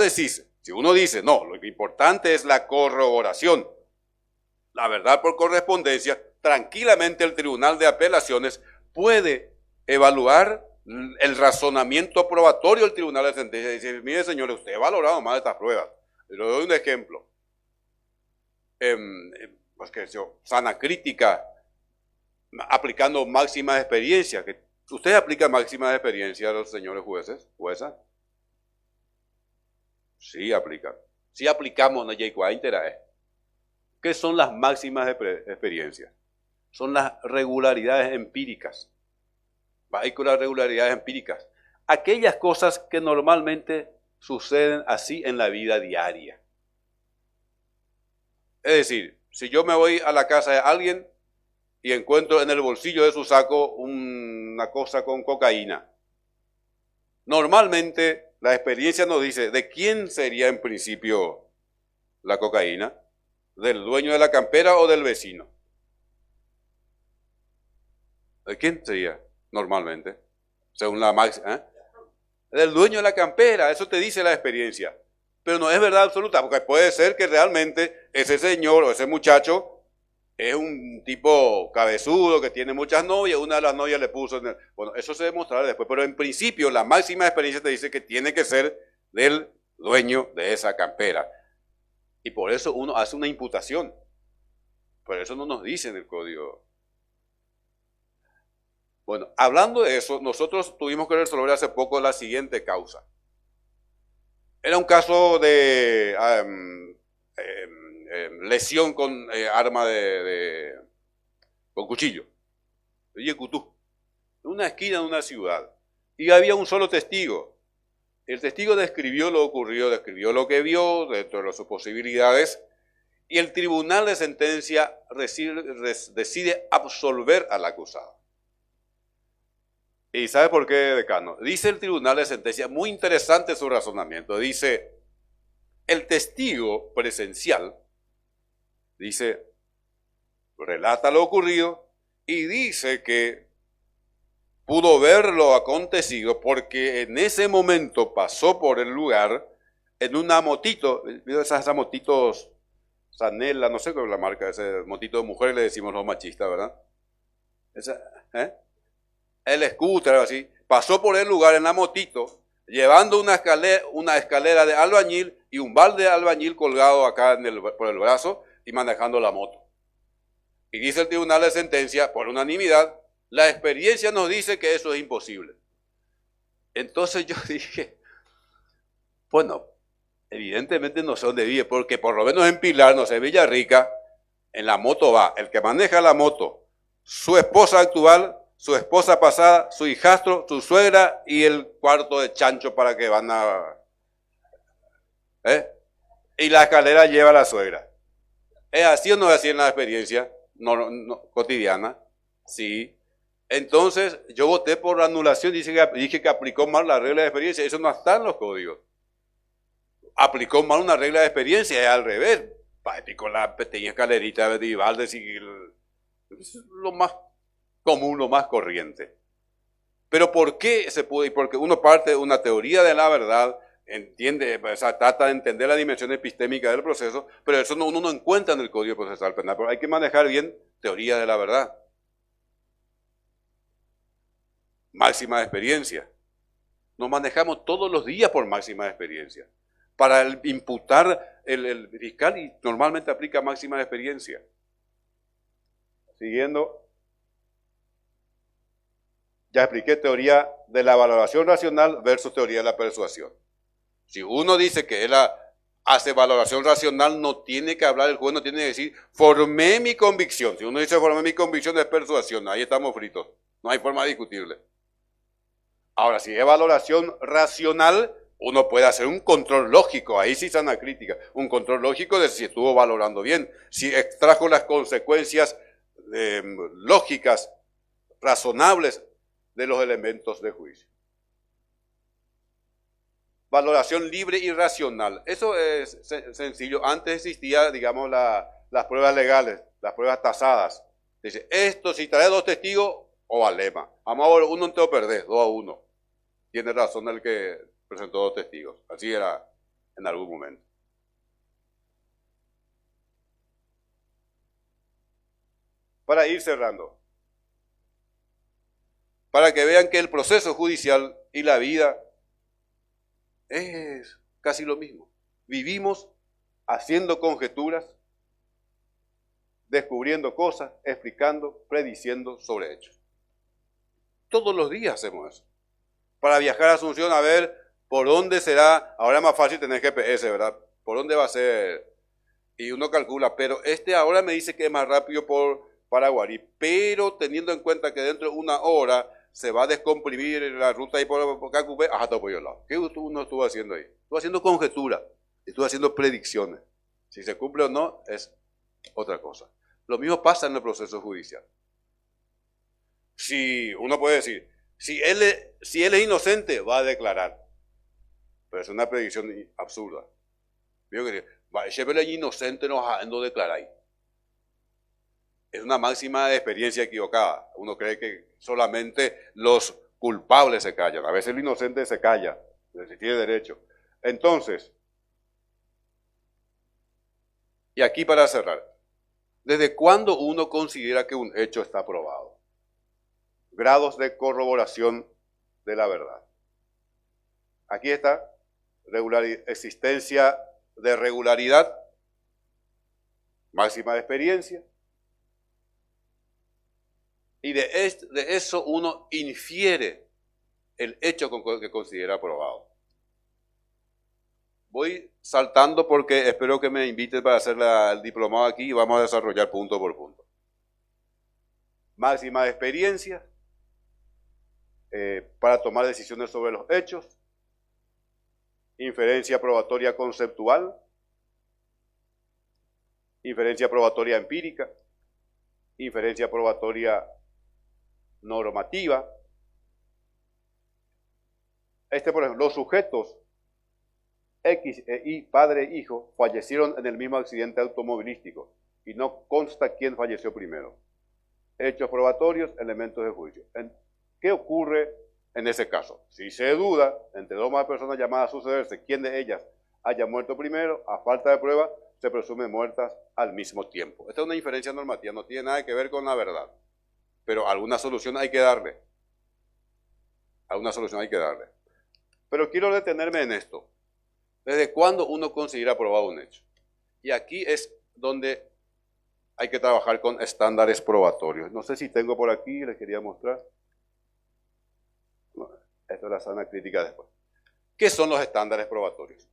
B: dice, no, lo importante es la corroboración, la verdad por correspondencia, tranquilamente el Tribunal de Apelaciones puede evaluar el razonamiento probatorio del Tribunal de Sentencia y decir, mire señores, usted ha valorado más estas pruebas. Le doy un ejemplo. Pues que yo, sana crítica, aplicando máximas de experiencia. ¿Usted aplica máximas de experiencia a los señores juezas? Sí aplican. Sí aplicamos, no llegó a interés. ¿Qué son las máximas de experiencia? Son las regularidades empíricas. Va con las regularidades empíricas. Aquellas cosas que normalmente suceden así en la vida diaria. Es decir, si yo me voy a la casa de alguien y encuentro en el bolsillo de su saco una cosa con cocaína, normalmente la experiencia nos dice de quién sería en principio la cocaína. ¿Del dueño de la campera o del vecino? ¿De quién sería normalmente? Según la máxima, ¿eh? Del dueño de la campera, eso te dice la experiencia. Pero no es verdad absoluta, porque puede ser que realmente ese señor o ese muchacho es un tipo cabezudo que tiene muchas novias, una de las novias le puso en el... Bueno, eso se demostrará después, pero en principio la máxima experiencia te dice que tiene que ser del dueño de esa campera. Y por eso uno hace una imputación. Por eso no nos dice en el código. Bueno, hablando de eso, nosotros tuvimos que resolver hace poco la siguiente causa. Era un caso de lesión con arma con cuchillo, de Yecutú, en una esquina de una ciudad. Y había un solo testigo. El testigo describió lo ocurrido, describió lo que vio dentro de sus posibilidades, y el tribunal de sentencia decide absolver al acusado. ¿Y sabe por qué, decano? Dice el tribunal de sentencia, muy interesante su razonamiento, dice, el testigo presencial, dice, relata lo ocurrido y dice que pudo ver lo acontecido porque en ese momento pasó por el lugar en una motito, esas motitos Zanella, no sé cuál es la marca, ese motito de mujeres le decimos los machistas, ¿verdad? El scooter, así, pasó por el lugar en la motito, llevando una escalera de albañil y un balde de albañil colgado acá por el brazo y manejando la moto. Y dice el tribunal de sentencia, por unanimidad, la experiencia nos dice que eso es imposible. Entonces yo dije, bueno, evidentemente no sé dónde vive, porque por lo menos en Pilar, no sé, Villarrica, en la moto va el que maneja la moto, su esposa actual, su esposa pasada, su hijastro, su suegra y el cuarto de chancho para que van a... Y la escalera lleva a la suegra. ¿Es así o no es así en la experiencia cotidiana? Sí. Entonces yo voté por la anulación, dije que aplicó mal la regla de experiencia. Eso no está en los códigos. Aplicó mal una regla de experiencia, es al revés. Con la pequeña escalerita de Vivaldi, es lo más común, lo más corriente. Pero ¿por qué se puede? Porque uno parte de una teoría de la verdad, entiende, o sea, trata de entender la dimensión epistémica del proceso, pero eso uno no encuentra en el Código Procesal Penal. Pero hay que manejar bien teoría de la verdad. Máxima de experiencia. Nos manejamos todos los días por máxima de experiencia. Para imputar el fiscal y normalmente aplica máxima de experiencia. Siguiendo. Ya expliqué teoría de la valoración racional versus teoría de la persuasión. Si uno dice que él hace valoración racional, no tiene que hablar, el juez no tiene que decir, formé mi convicción. Si uno dice formé mi convicción, es persuasión, ahí estamos fritos. No hay forma discutible. Ahora, si es valoración racional, uno puede hacer un control lógico, ahí sí sana crítica, un control lógico de si estuvo valorando bien, si extrajo las consecuencias lógicas, razonables de los elementos de juicio. Valoración libre y racional. Eso es sencillo. Antes existía, digamos, las pruebas legales, las pruebas tasadas. Dice, esto si trae 2 testigos o valema. Vamos a ver, uno entero perdés, 2-1. Tiene razón el que presentó 2 testigos. Así era en algún momento. Para ir cerrando. Para que vean que el proceso judicial y la vida es casi lo mismo. Vivimos haciendo conjeturas, descubriendo cosas, explicando, prediciendo sobre hechos. Todos los días hacemos eso. Para viajar a Asunción a ver por dónde será, ahora es más fácil tener GPS, ¿verdad? ¿Por dónde va a ser? Y uno calcula, pero ahora me dice que es más rápido por Paraguarí, pero teniendo en cuenta que dentro de 1 hora se va a descomprimir la ruta ahí por Cacupé, todo por el lado. ¿Qué uno estuvo haciendo ahí? Estuvo haciendo conjetura, estuvo haciendo predicciones. Si se cumple o no, es otra cosa. Lo mismo pasa en el proceso judicial. Si uno puede decir, si él es inocente, va a declarar. Pero es una predicción absurda. es inocente, no declaráis. Es una máxima de experiencia equivocada. Uno cree que solamente los culpables se callan. A veces el inocente se calla, tiene derecho. Entonces, y aquí para cerrar, ¿desde cuándo uno considera que un hecho está probado? Grados de corroboración de la verdad. Aquí está, existencia de regularidad, máxima de experiencia, y de eso uno infiere el hecho que considera probado. Voy saltando porque espero que me inviten para hacer el diplomado aquí y vamos a desarrollar punto por punto. Máxima de experiencia para tomar decisiones sobre los hechos. Inferencia probatoria conceptual. Inferencia probatoria empírica. Inferencia probatoria normativa. Por ejemplo, los sujetos X e Y, padre e hijo, fallecieron en el mismo accidente automovilístico y no consta quién falleció primero. Hechos probatorios, elementos de juicio. ¿Qué ocurre en ese caso? Si se duda entre dos o más personas llamadas a sucederse quién de ellas haya muerto primero, a falta de prueba, se presume muertas al mismo tiempo. Esta es una inferencia normativa, no tiene nada que ver con la verdad, pero alguna solución hay que darle. Alguna solución hay que darle. Pero quiero detenerme en esto. ¿Desde cuándo uno considera probado un hecho? Y aquí es donde hay que trabajar con estándares probatorios. No sé si tengo por aquí, les quería mostrar. No, esta es la sana crítica después. ¿Qué son los estándares probatorios?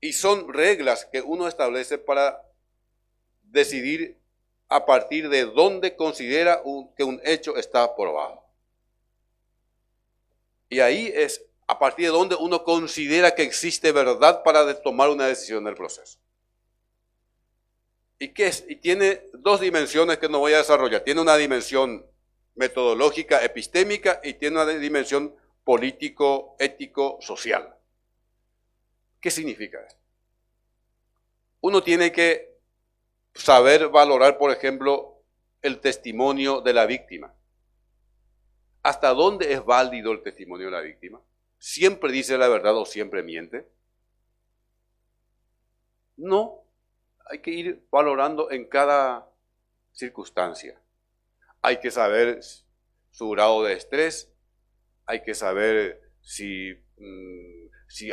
B: Y son reglas que uno establece para decidir a partir de dónde considera que un hecho está probado. Y ahí es a partir de donde uno considera que existe verdad para tomar una decisión del proceso. ¿Y qué es? Y tiene dos dimensiones que no voy a desarrollar. Tiene una dimensión metodológica, epistémica, y tiene una dimensión político, ético, social. ¿Qué significa esto? Uno tiene que saber valorar, por ejemplo, el testimonio de la víctima. ¿Hasta dónde es válido el testimonio de la víctima? ¿Siempre dice la verdad o siempre miente? No, hay que ir valorando en cada circunstancia. Hay que saber su grado de estrés, hay que saber si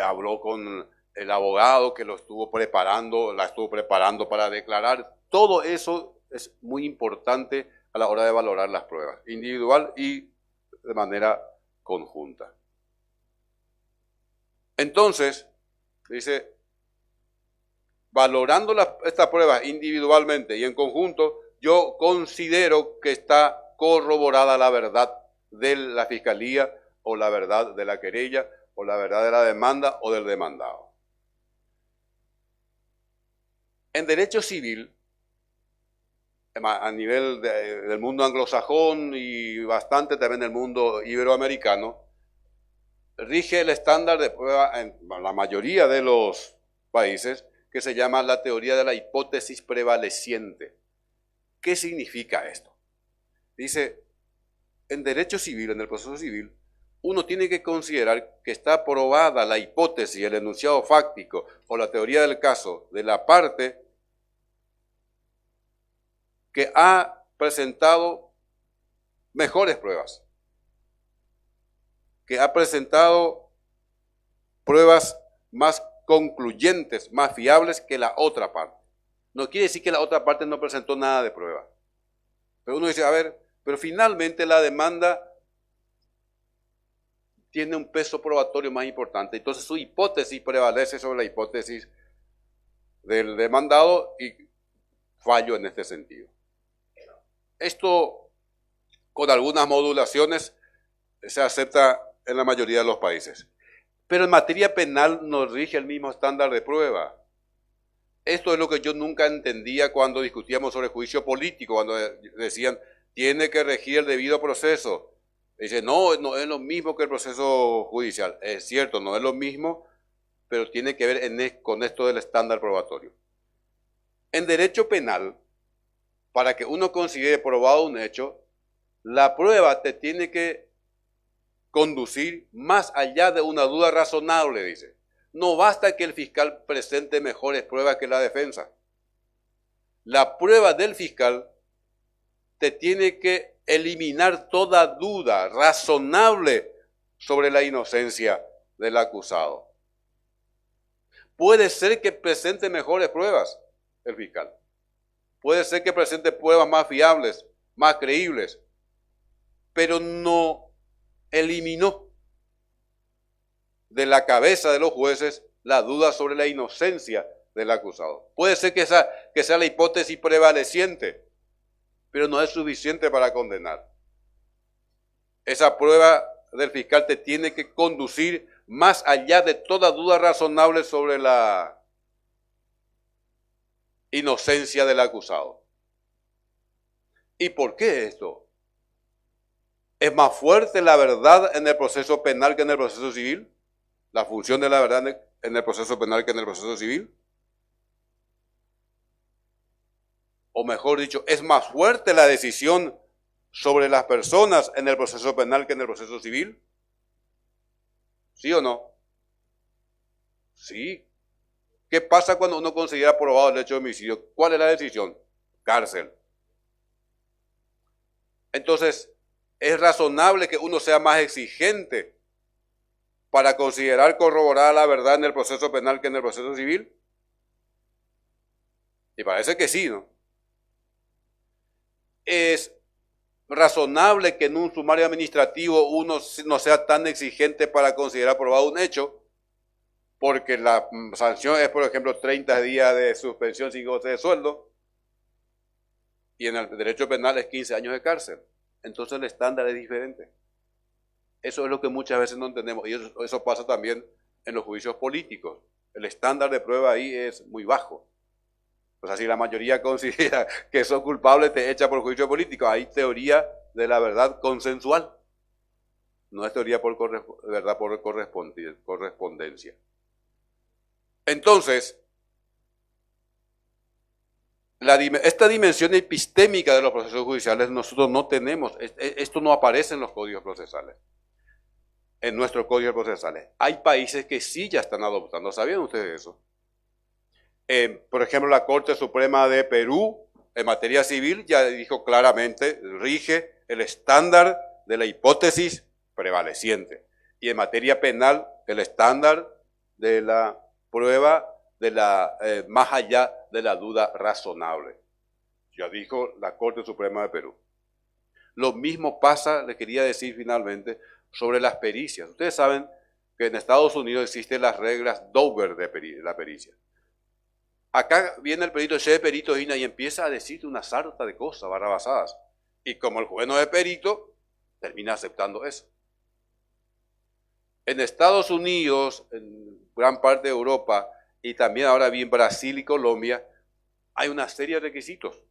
B: habló con el abogado que la estuvo preparando para declarar. Todo eso es muy importante a la hora de valorar las pruebas, individual y de manera conjunta. Entonces, dice, valorando estas pruebas individualmente y en conjunto, yo considero que está corroborada la verdad de la fiscalía o la verdad de la querella o la verdad de la demanda o del demandado. En derecho civil, a nivel del mundo anglosajón y bastante también del mundo iberoamericano, rige el estándar de prueba en la mayoría de los países que se llama la teoría de la hipótesis prevaleciente. ¿Qué significa esto? Dice, en derecho civil, en el proceso civil, uno tiene que considerar que está probada la hipótesis, el enunciado fáctico o la teoría del caso de la parte que ha presentado mejores pruebas, que ha presentado pruebas más concluyentes, más fiables que la otra parte. No quiere decir que la otra parte no presentó nada de prueba. Pero uno dice, a ver, pero finalmente la demanda tiene un peso probatorio más importante. Entonces su hipótesis prevalece sobre la hipótesis del demandado y fallo en este sentido. Esto, con algunas modulaciones, se acepta en la mayoría de los países. Pero en materia penal nos rige el mismo estándar de prueba. Esto es lo que yo nunca entendía cuando discutíamos sobre juicio político, cuando decían, tiene que regir el debido proceso. Dice, no es lo mismo que el proceso judicial. Es cierto, no es lo mismo, pero tiene que ver con esto del estándar probatorio. En derecho penal, para que uno considere probado un hecho, la prueba te tiene que conducir más allá de una duda razonable, dice. No basta que el fiscal presente mejores pruebas que la defensa. La prueba del fiscal te tiene que eliminar toda duda razonable sobre la inocencia del acusado. Puede ser que presente mejores pruebas el fiscal. Puede ser que presente pruebas más fiables, más creíbles, pero no eliminó de la cabeza de los jueces la duda sobre la inocencia del acusado. Puede ser que sea la hipótesis prevaleciente, pero no es suficiente para condenar. Esa prueba del fiscal te tiene que conducir más allá de toda duda razonable sobre la inocencia del acusado. ¿Y por qué esto? ¿Es más fuerte la verdad en el proceso penal que en el proceso civil? ¿La función de la verdad en el proceso penal que en el proceso civil? O mejor dicho, ¿es más fuerte la decisión sobre las personas en el proceso penal que en el proceso civil? ¿Sí o no? Sí. ¿Qué pasa cuando uno considera probado el hecho de homicidio? ¿Cuál es la decisión? Cárcel. Entonces, ¿es razonable que uno sea más exigente para considerar corroborada la verdad en el proceso penal que en el proceso civil? Y parece que sí, ¿no? Es razonable que en un sumario administrativo uno no sea tan exigente para considerar probado un hecho, porque la sanción es, por ejemplo, 30 días de suspensión sin goce de sueldo, y en el derecho penal es 15 años de cárcel. Entonces el estándar es diferente. Eso es lo que muchas veces no entendemos, y eso pasa también en los juicios políticos. El estándar de prueba ahí es muy bajo. O sea, si la mayoría considera que sos culpable, te echa por juicio político. Hay teoría de la verdad consensual. No es teoría por verdad por correspondencia. Entonces, esta dimensión epistémica de los procesos judiciales nosotros no tenemos. Esto no aparece en los códigos procesales. En nuestros códigos procesales. Hay países que sí ya están adoptando. ¿Sabían ustedes eso? Por ejemplo, la Corte Suprema de Perú, en materia civil, ya dijo claramente, rige el estándar de la hipótesis prevaleciente. Y en materia penal, el estándar de la prueba más allá de la duda razonable. Ya dijo la Corte Suprema de Perú. Lo mismo pasa, le quería decir finalmente, sobre las pericias. Ustedes saben que en Estados Unidos existen las reglas Dover de la pericia. Acá viene el perito, che perito, y empieza a decirte una sarta de cosas barrabasadas. Y como el juez no es perito, termina aceptando eso. En Estados Unidos, en gran parte de Europa, y también ahora bien Brasil y Colombia, hay una serie de requisitos.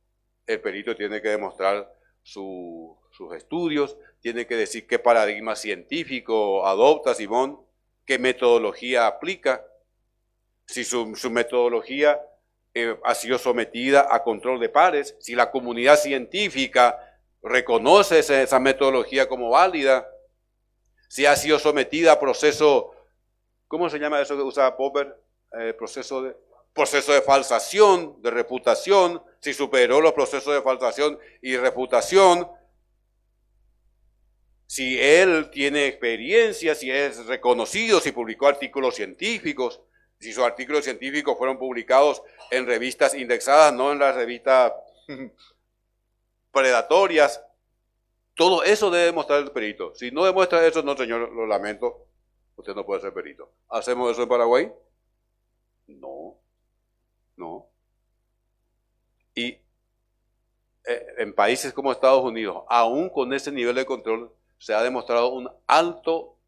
B: El perito tiene que demostrar sus estudios, tiene que decir qué paradigma científico adopta Simón, qué metodología aplica, si su metodología ha sido sometida a control de pares, si la comunidad científica reconoce esa metodología como válida, si ha sido sometida a proceso, ¿cómo se llama eso que usa Popper? Proceso de falsación, de reputación, si superó los procesos de falsación y reputación, si él tiene experiencia, si es reconocido, si publicó artículos científicos, si sus artículos científicos fueron publicados en revistas indexadas, no en las revistas predatorias. Todo eso debe demostrar el perito. Si no demuestra eso, no, señor, lo lamento, usted no puede ser perito. ¿Hacemos eso en Paraguay? No. Y en países como Estados Unidos, aún con ese nivel de control, se ha demostrado un alto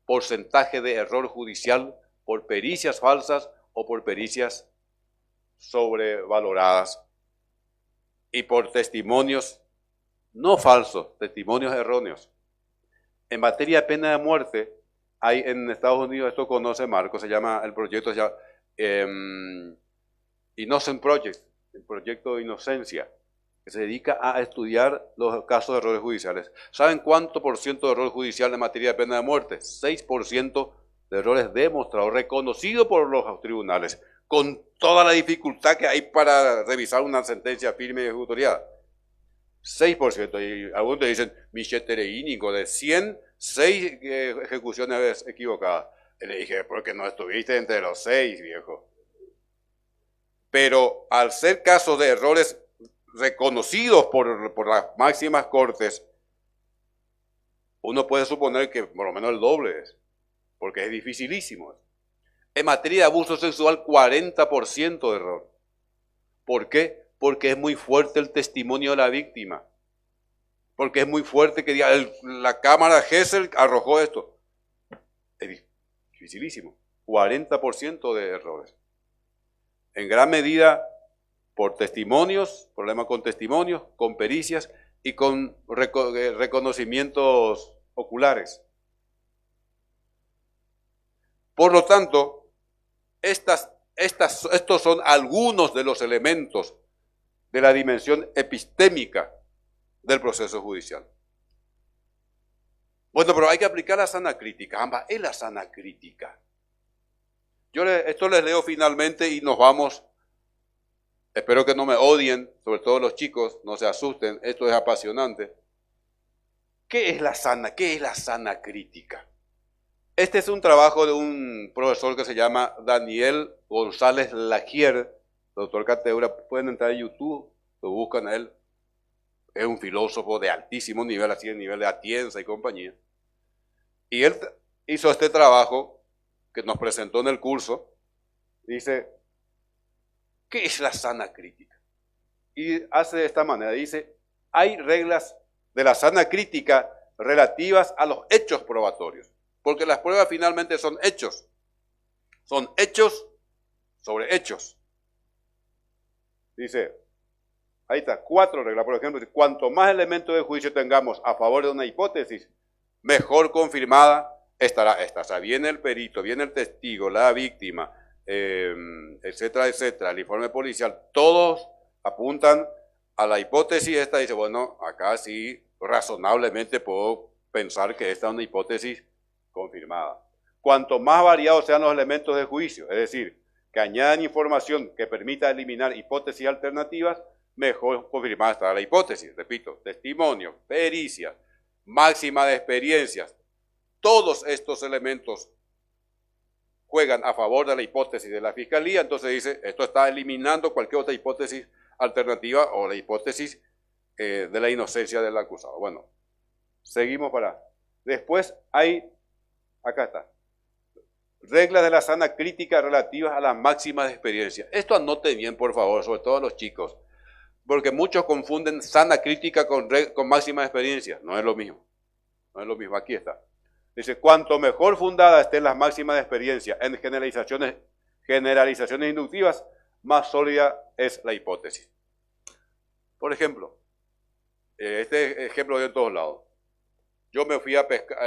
B: porcentaje de error judicial por pericias falsas o por pericias sobrevaloradas y por testimonios no falsos, testimonios erróneos. En materia de pena de muerte, hay en Estados Unidos, esto conoce Marco, se llama, el proyecto se llama Innocent Project, el proyecto de inocencia, que se dedica a estudiar los casos de errores judiciales. ¿Saben cuánto por ciento de error judicial en materia de pena de muerte? 6% de errores demostrados, reconocidos por los tribunales, con toda la dificultad que hay para revisar una sentencia firme y ejecutoriada. 6%, y algunos te dicen, Michetereínico, de 100, 6 ejecuciones equivocadas. Y le dije, porque no estuviste entre los 6, viejo. Pero al ser casos de errores reconocidos por las máximas cortes, uno puede suponer que por lo menos el doble es, porque es dificilísimo. En materia de abuso sexual, 40% de error. ¿Por qué? Porque es muy fuerte el testimonio de la víctima. Porque es muy fuerte que diga, la cámara Gesell arrojó esto. Es dificilísimo. 40% de errores. En gran medida por testimonios, problemas con testimonios, con pericias y con reconocimientos oculares. Por lo tanto, estos son algunos de los elementos de la dimensión epistémica del proceso judicial. Bueno, pero hay que aplicar la sana crítica. Ambas es la sana crítica. Esto les leo finalmente y nos vamos. Espero que no me odien, sobre todo los chicos, no se asusten, esto es apasionante. ¿Qué es la sana crítica? Este es un trabajo de un profesor que se llama Daniel González Lagier, doctor Cateura. Pueden entrar a YouTube, lo buscan a él. Es un filósofo de altísimo nivel, así de nivel de Atienza y compañía. Y él hizo este trabajo que nos presentó en el curso. Dice, ¿qué es la sana crítica? Y hace de esta manera, dice, hay reglas de la sana crítica relativas a los hechos probatorios, porque las pruebas finalmente son hechos sobre hechos. Dice, ahí está, 4 reglas, por ejemplo, cuanto más elementos de juicio tengamos a favor de una hipótesis, mejor confirmada estará esta. O sea, viene el perito, viene el testigo, la víctima, etcétera, etcétera, el informe policial, todos apuntan a la hipótesis esta, dice, bueno, acá sí razonablemente puedo pensar que esta es una hipótesis confirmada. Cuanto más variados sean los elementos de juicio, es decir, que añadan información que permita eliminar hipótesis alternativas, mejor confirmada estará la hipótesis. Repito, testimonio, pericia, máxima de experiencias, todos estos elementos juegan a favor de la hipótesis de la fiscalía, entonces dice, esto está eliminando cualquier otra hipótesis alternativa o la hipótesis de la inocencia del acusado. Bueno, seguimos para. Después hay, acá está, reglas de la sana crítica relativas a las máximas de experiencia. Esto anote bien, por favor, sobre todo los chicos, porque muchos confunden sana crítica con máxima de experiencia. No es lo mismo, no es lo mismo, aquí está. Dice, cuanto mejor fundada estén las máximas de experiencia en generalizaciones inductivas, más sólida es la hipótesis. Por ejemplo, este ejemplo de todos lados. Yo me fui a pescar,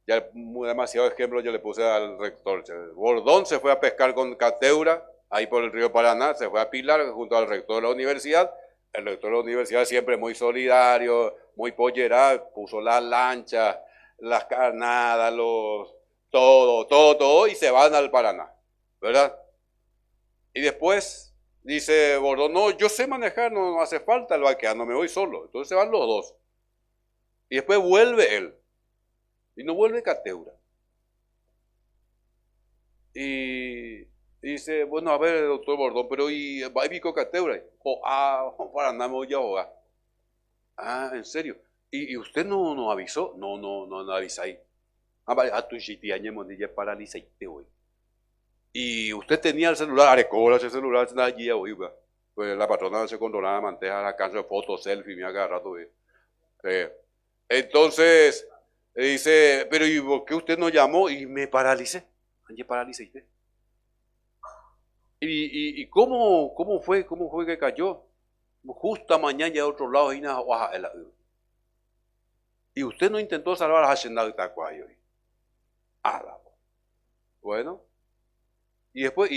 B: ya demasiado ejemplo yo le puse al rector. Bordón se fue a pescar con Cateura, ahí por el río Paraná, se fue a Pilar junto al rector de la universidad. El rector de la universidad siempre muy solidario, muy polleral, puso la lancha, las carnadas, todo, y se van al Paraná, ¿verdad? Y después dice Bordón, no, yo sé manejar, no hace falta el vaqueano, me voy solo. Entonces se van los dos. Y después vuelve él. Y no vuelve Cateura. Y dice, bueno, a ver, doctor Bordón, pero ¿y va Vico Cateura? Paraná me voy a ahogar. Ah, ¿en serio? ¿Y usted no avisó? No avisáis. A tu chitiaña mondilla paralizaste hoy. Y usted tenía el celular, arecola ese celular, allí hoy, pues la patrona se controlaba manteja la cancha de fotos, selfie, me agarra todo. Entonces, dice, pero ¿y por qué usted no llamó? Y me paralicé. Allí paralicé. ¿Y cómo fue que cayó? Justo mañana ya a otro lado y usted no intentó salvar a Hashendal Tacuay hoy. Bueno, y después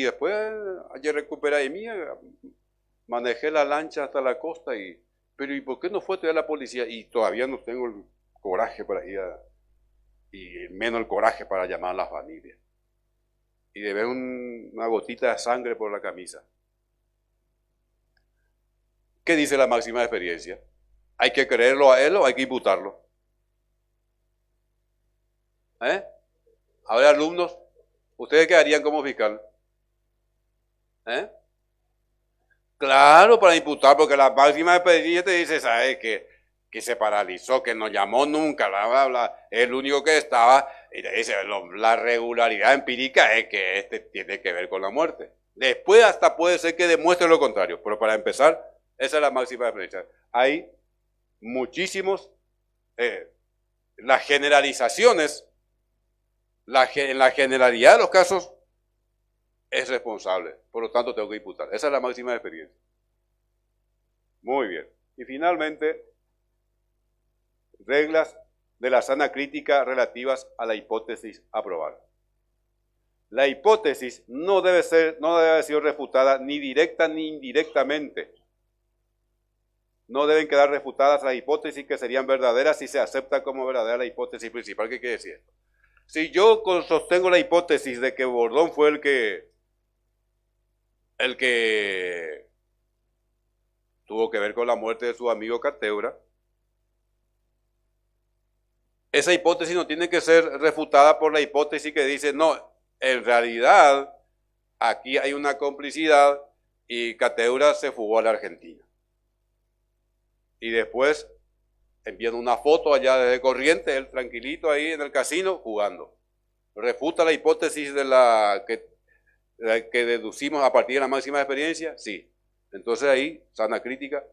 B: ayer recuperé de mí, manejé la lancha hasta la costa pero ¿y por qué no fue todavía la policía? Y todavía no tengo el coraje para ir y menos el coraje para llamar a la familia. Y de ver una gotita de sangre por la camisa. ¿Qué dice la máxima experiencia? ¿Hay que creerlo a él o hay que imputarlo? A ver, alumnos, ¿ustedes qué harían como fiscal? Claro, para imputar, porque la máxima experiencia te dice, ¿sabes qué? Que se paralizó, que no llamó nunca, bla, bla, bla. El único que estaba, y te dice, la regularidad empírica es que tiene que ver con la muerte. Después hasta puede ser que demuestre lo contrario, pero para empezar, esa es la máxima experiencia. Hay muchísimos, las generalizaciones, en la generalidad de los casos, es responsable, por lo tanto tengo que imputar. Esa es la máxima experiencia. Muy bien. Y finalmente, reglas de la sana crítica relativas a la hipótesis a probar. La hipótesis no debe ser refutada ni directa ni indirectamente. No deben quedar refutadas las hipótesis que serían verdaderas si se acepta como verdadera la hipótesis principal. ¿Qué quiere decir esto? Si yo sostengo la hipótesis de que Bordón fue el que tuvo que ver con la muerte de su amigo Cateura, esa hipótesis no tiene que ser refutada por la hipótesis que dice, no, en realidad aquí hay una complicidad y Cateura se fugó a la Argentina. Y después envían una foto allá desde Corrientes, él tranquilito ahí en el casino jugando. ¿Refuta la hipótesis de la que deducimos a partir de la máxima experiencia? Sí. Entonces ahí, sana crítica.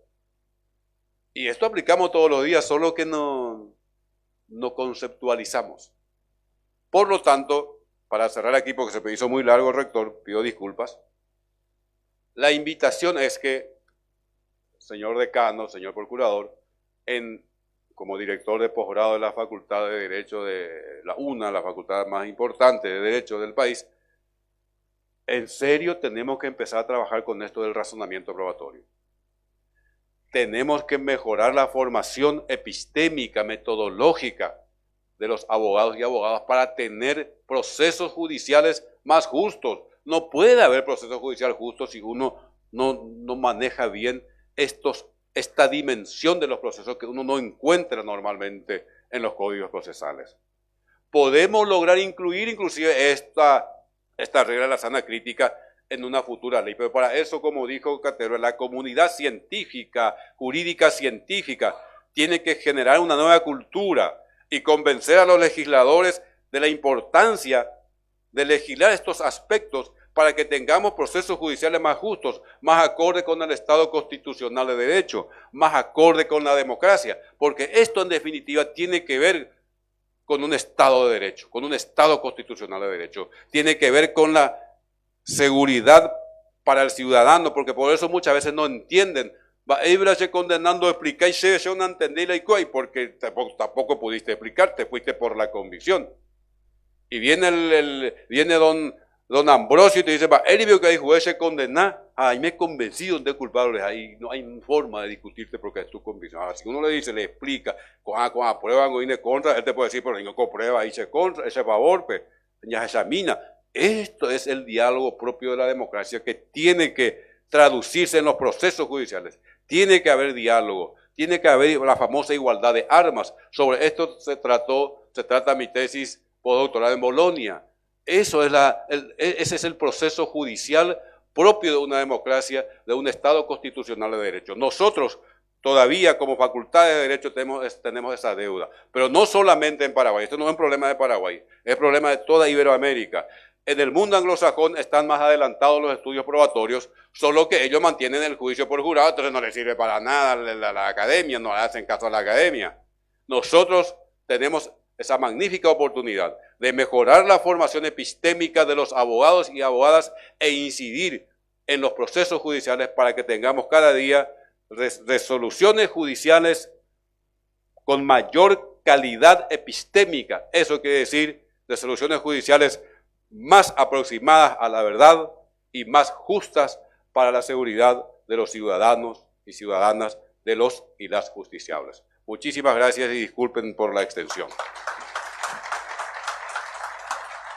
B: Y esto aplicamos todos los días, solo que no conceptualizamos. Por lo tanto, para cerrar aquí, porque se me hizo muy largo el rector, pido disculpas. La invitación es que, señor decano, señor procurador, como director de posgrado de la Facultad de Derecho de la facultad más importante de Derecho del país, en serio tenemos que empezar a trabajar con esto del razonamiento probatorio. Tenemos que mejorar la formación epistémica, metodológica de los abogados y abogadas para tener procesos judiciales más justos. No puede haber procesos judiciales justos si uno no maneja bien esta dimensión de los procesos que uno no encuentra normalmente en los códigos procesales. Podemos lograr incluir inclusive esta regla de la sana crítica en una futura ley, pero para eso, como dijo Cateura, la comunidad científica, jurídica científica, tiene que generar una nueva cultura y convencer a los legisladores de la importancia de legislar estos aspectos para que tengamos procesos judiciales más justos, más acorde con el Estado constitucional de derecho, más acorde con la democracia, porque esto en definitiva tiene que ver con un Estado de derecho, con un Estado constitucional de derecho, tiene que ver con la seguridad para el ciudadano, porque por eso muchas veces no entienden. Va condenando, explicar y yo no entendí la ICOI, porque tampoco pudiste explicar, te fuiste por la convicción. Y viene don Ambrosio y te dice, él vio que hay jueces condenados, ahí me he convencido de culpables, ahí no hay forma de discutirte porque es tu convicción. Ahora, si uno le dice, le explica, con prueba no viene contra, él te puede decir, pero no con prueba, hice contra, ese favor, pues, ya examina. Esto es el diálogo propio de la democracia que tiene que traducirse en los procesos judiciales. Tiene que haber diálogo, tiene que haber la famosa igualdad de armas. Sobre esto se trata mi tesis postdoctoral en Bolonia. Ese es el proceso judicial propio de una democracia, de un Estado constitucional de derecho. Nosotros todavía como facultad de derecho tenemos esa deuda, pero no solamente en Paraguay. Esto no es un problema de Paraguay, es problema de toda Iberoamérica. En el mundo anglosajón están más adelantados los estudios probatorios, solo que ellos mantienen el juicio por jurado, entonces no les sirve para nada la academia, no le hacen caso a la academia. Nosotros tenemos esa magnífica oportunidad de mejorar la formación epistémica de los abogados y abogadas e incidir en los procesos judiciales para que tengamos cada día resoluciones judiciales con mayor calidad epistémica. Eso quiere decir de soluciones judiciales más aproximadas a la verdad y más justas para la seguridad de los ciudadanos y ciudadanas, de los y las justiciables. Muchísimas gracias y disculpen por la extensión.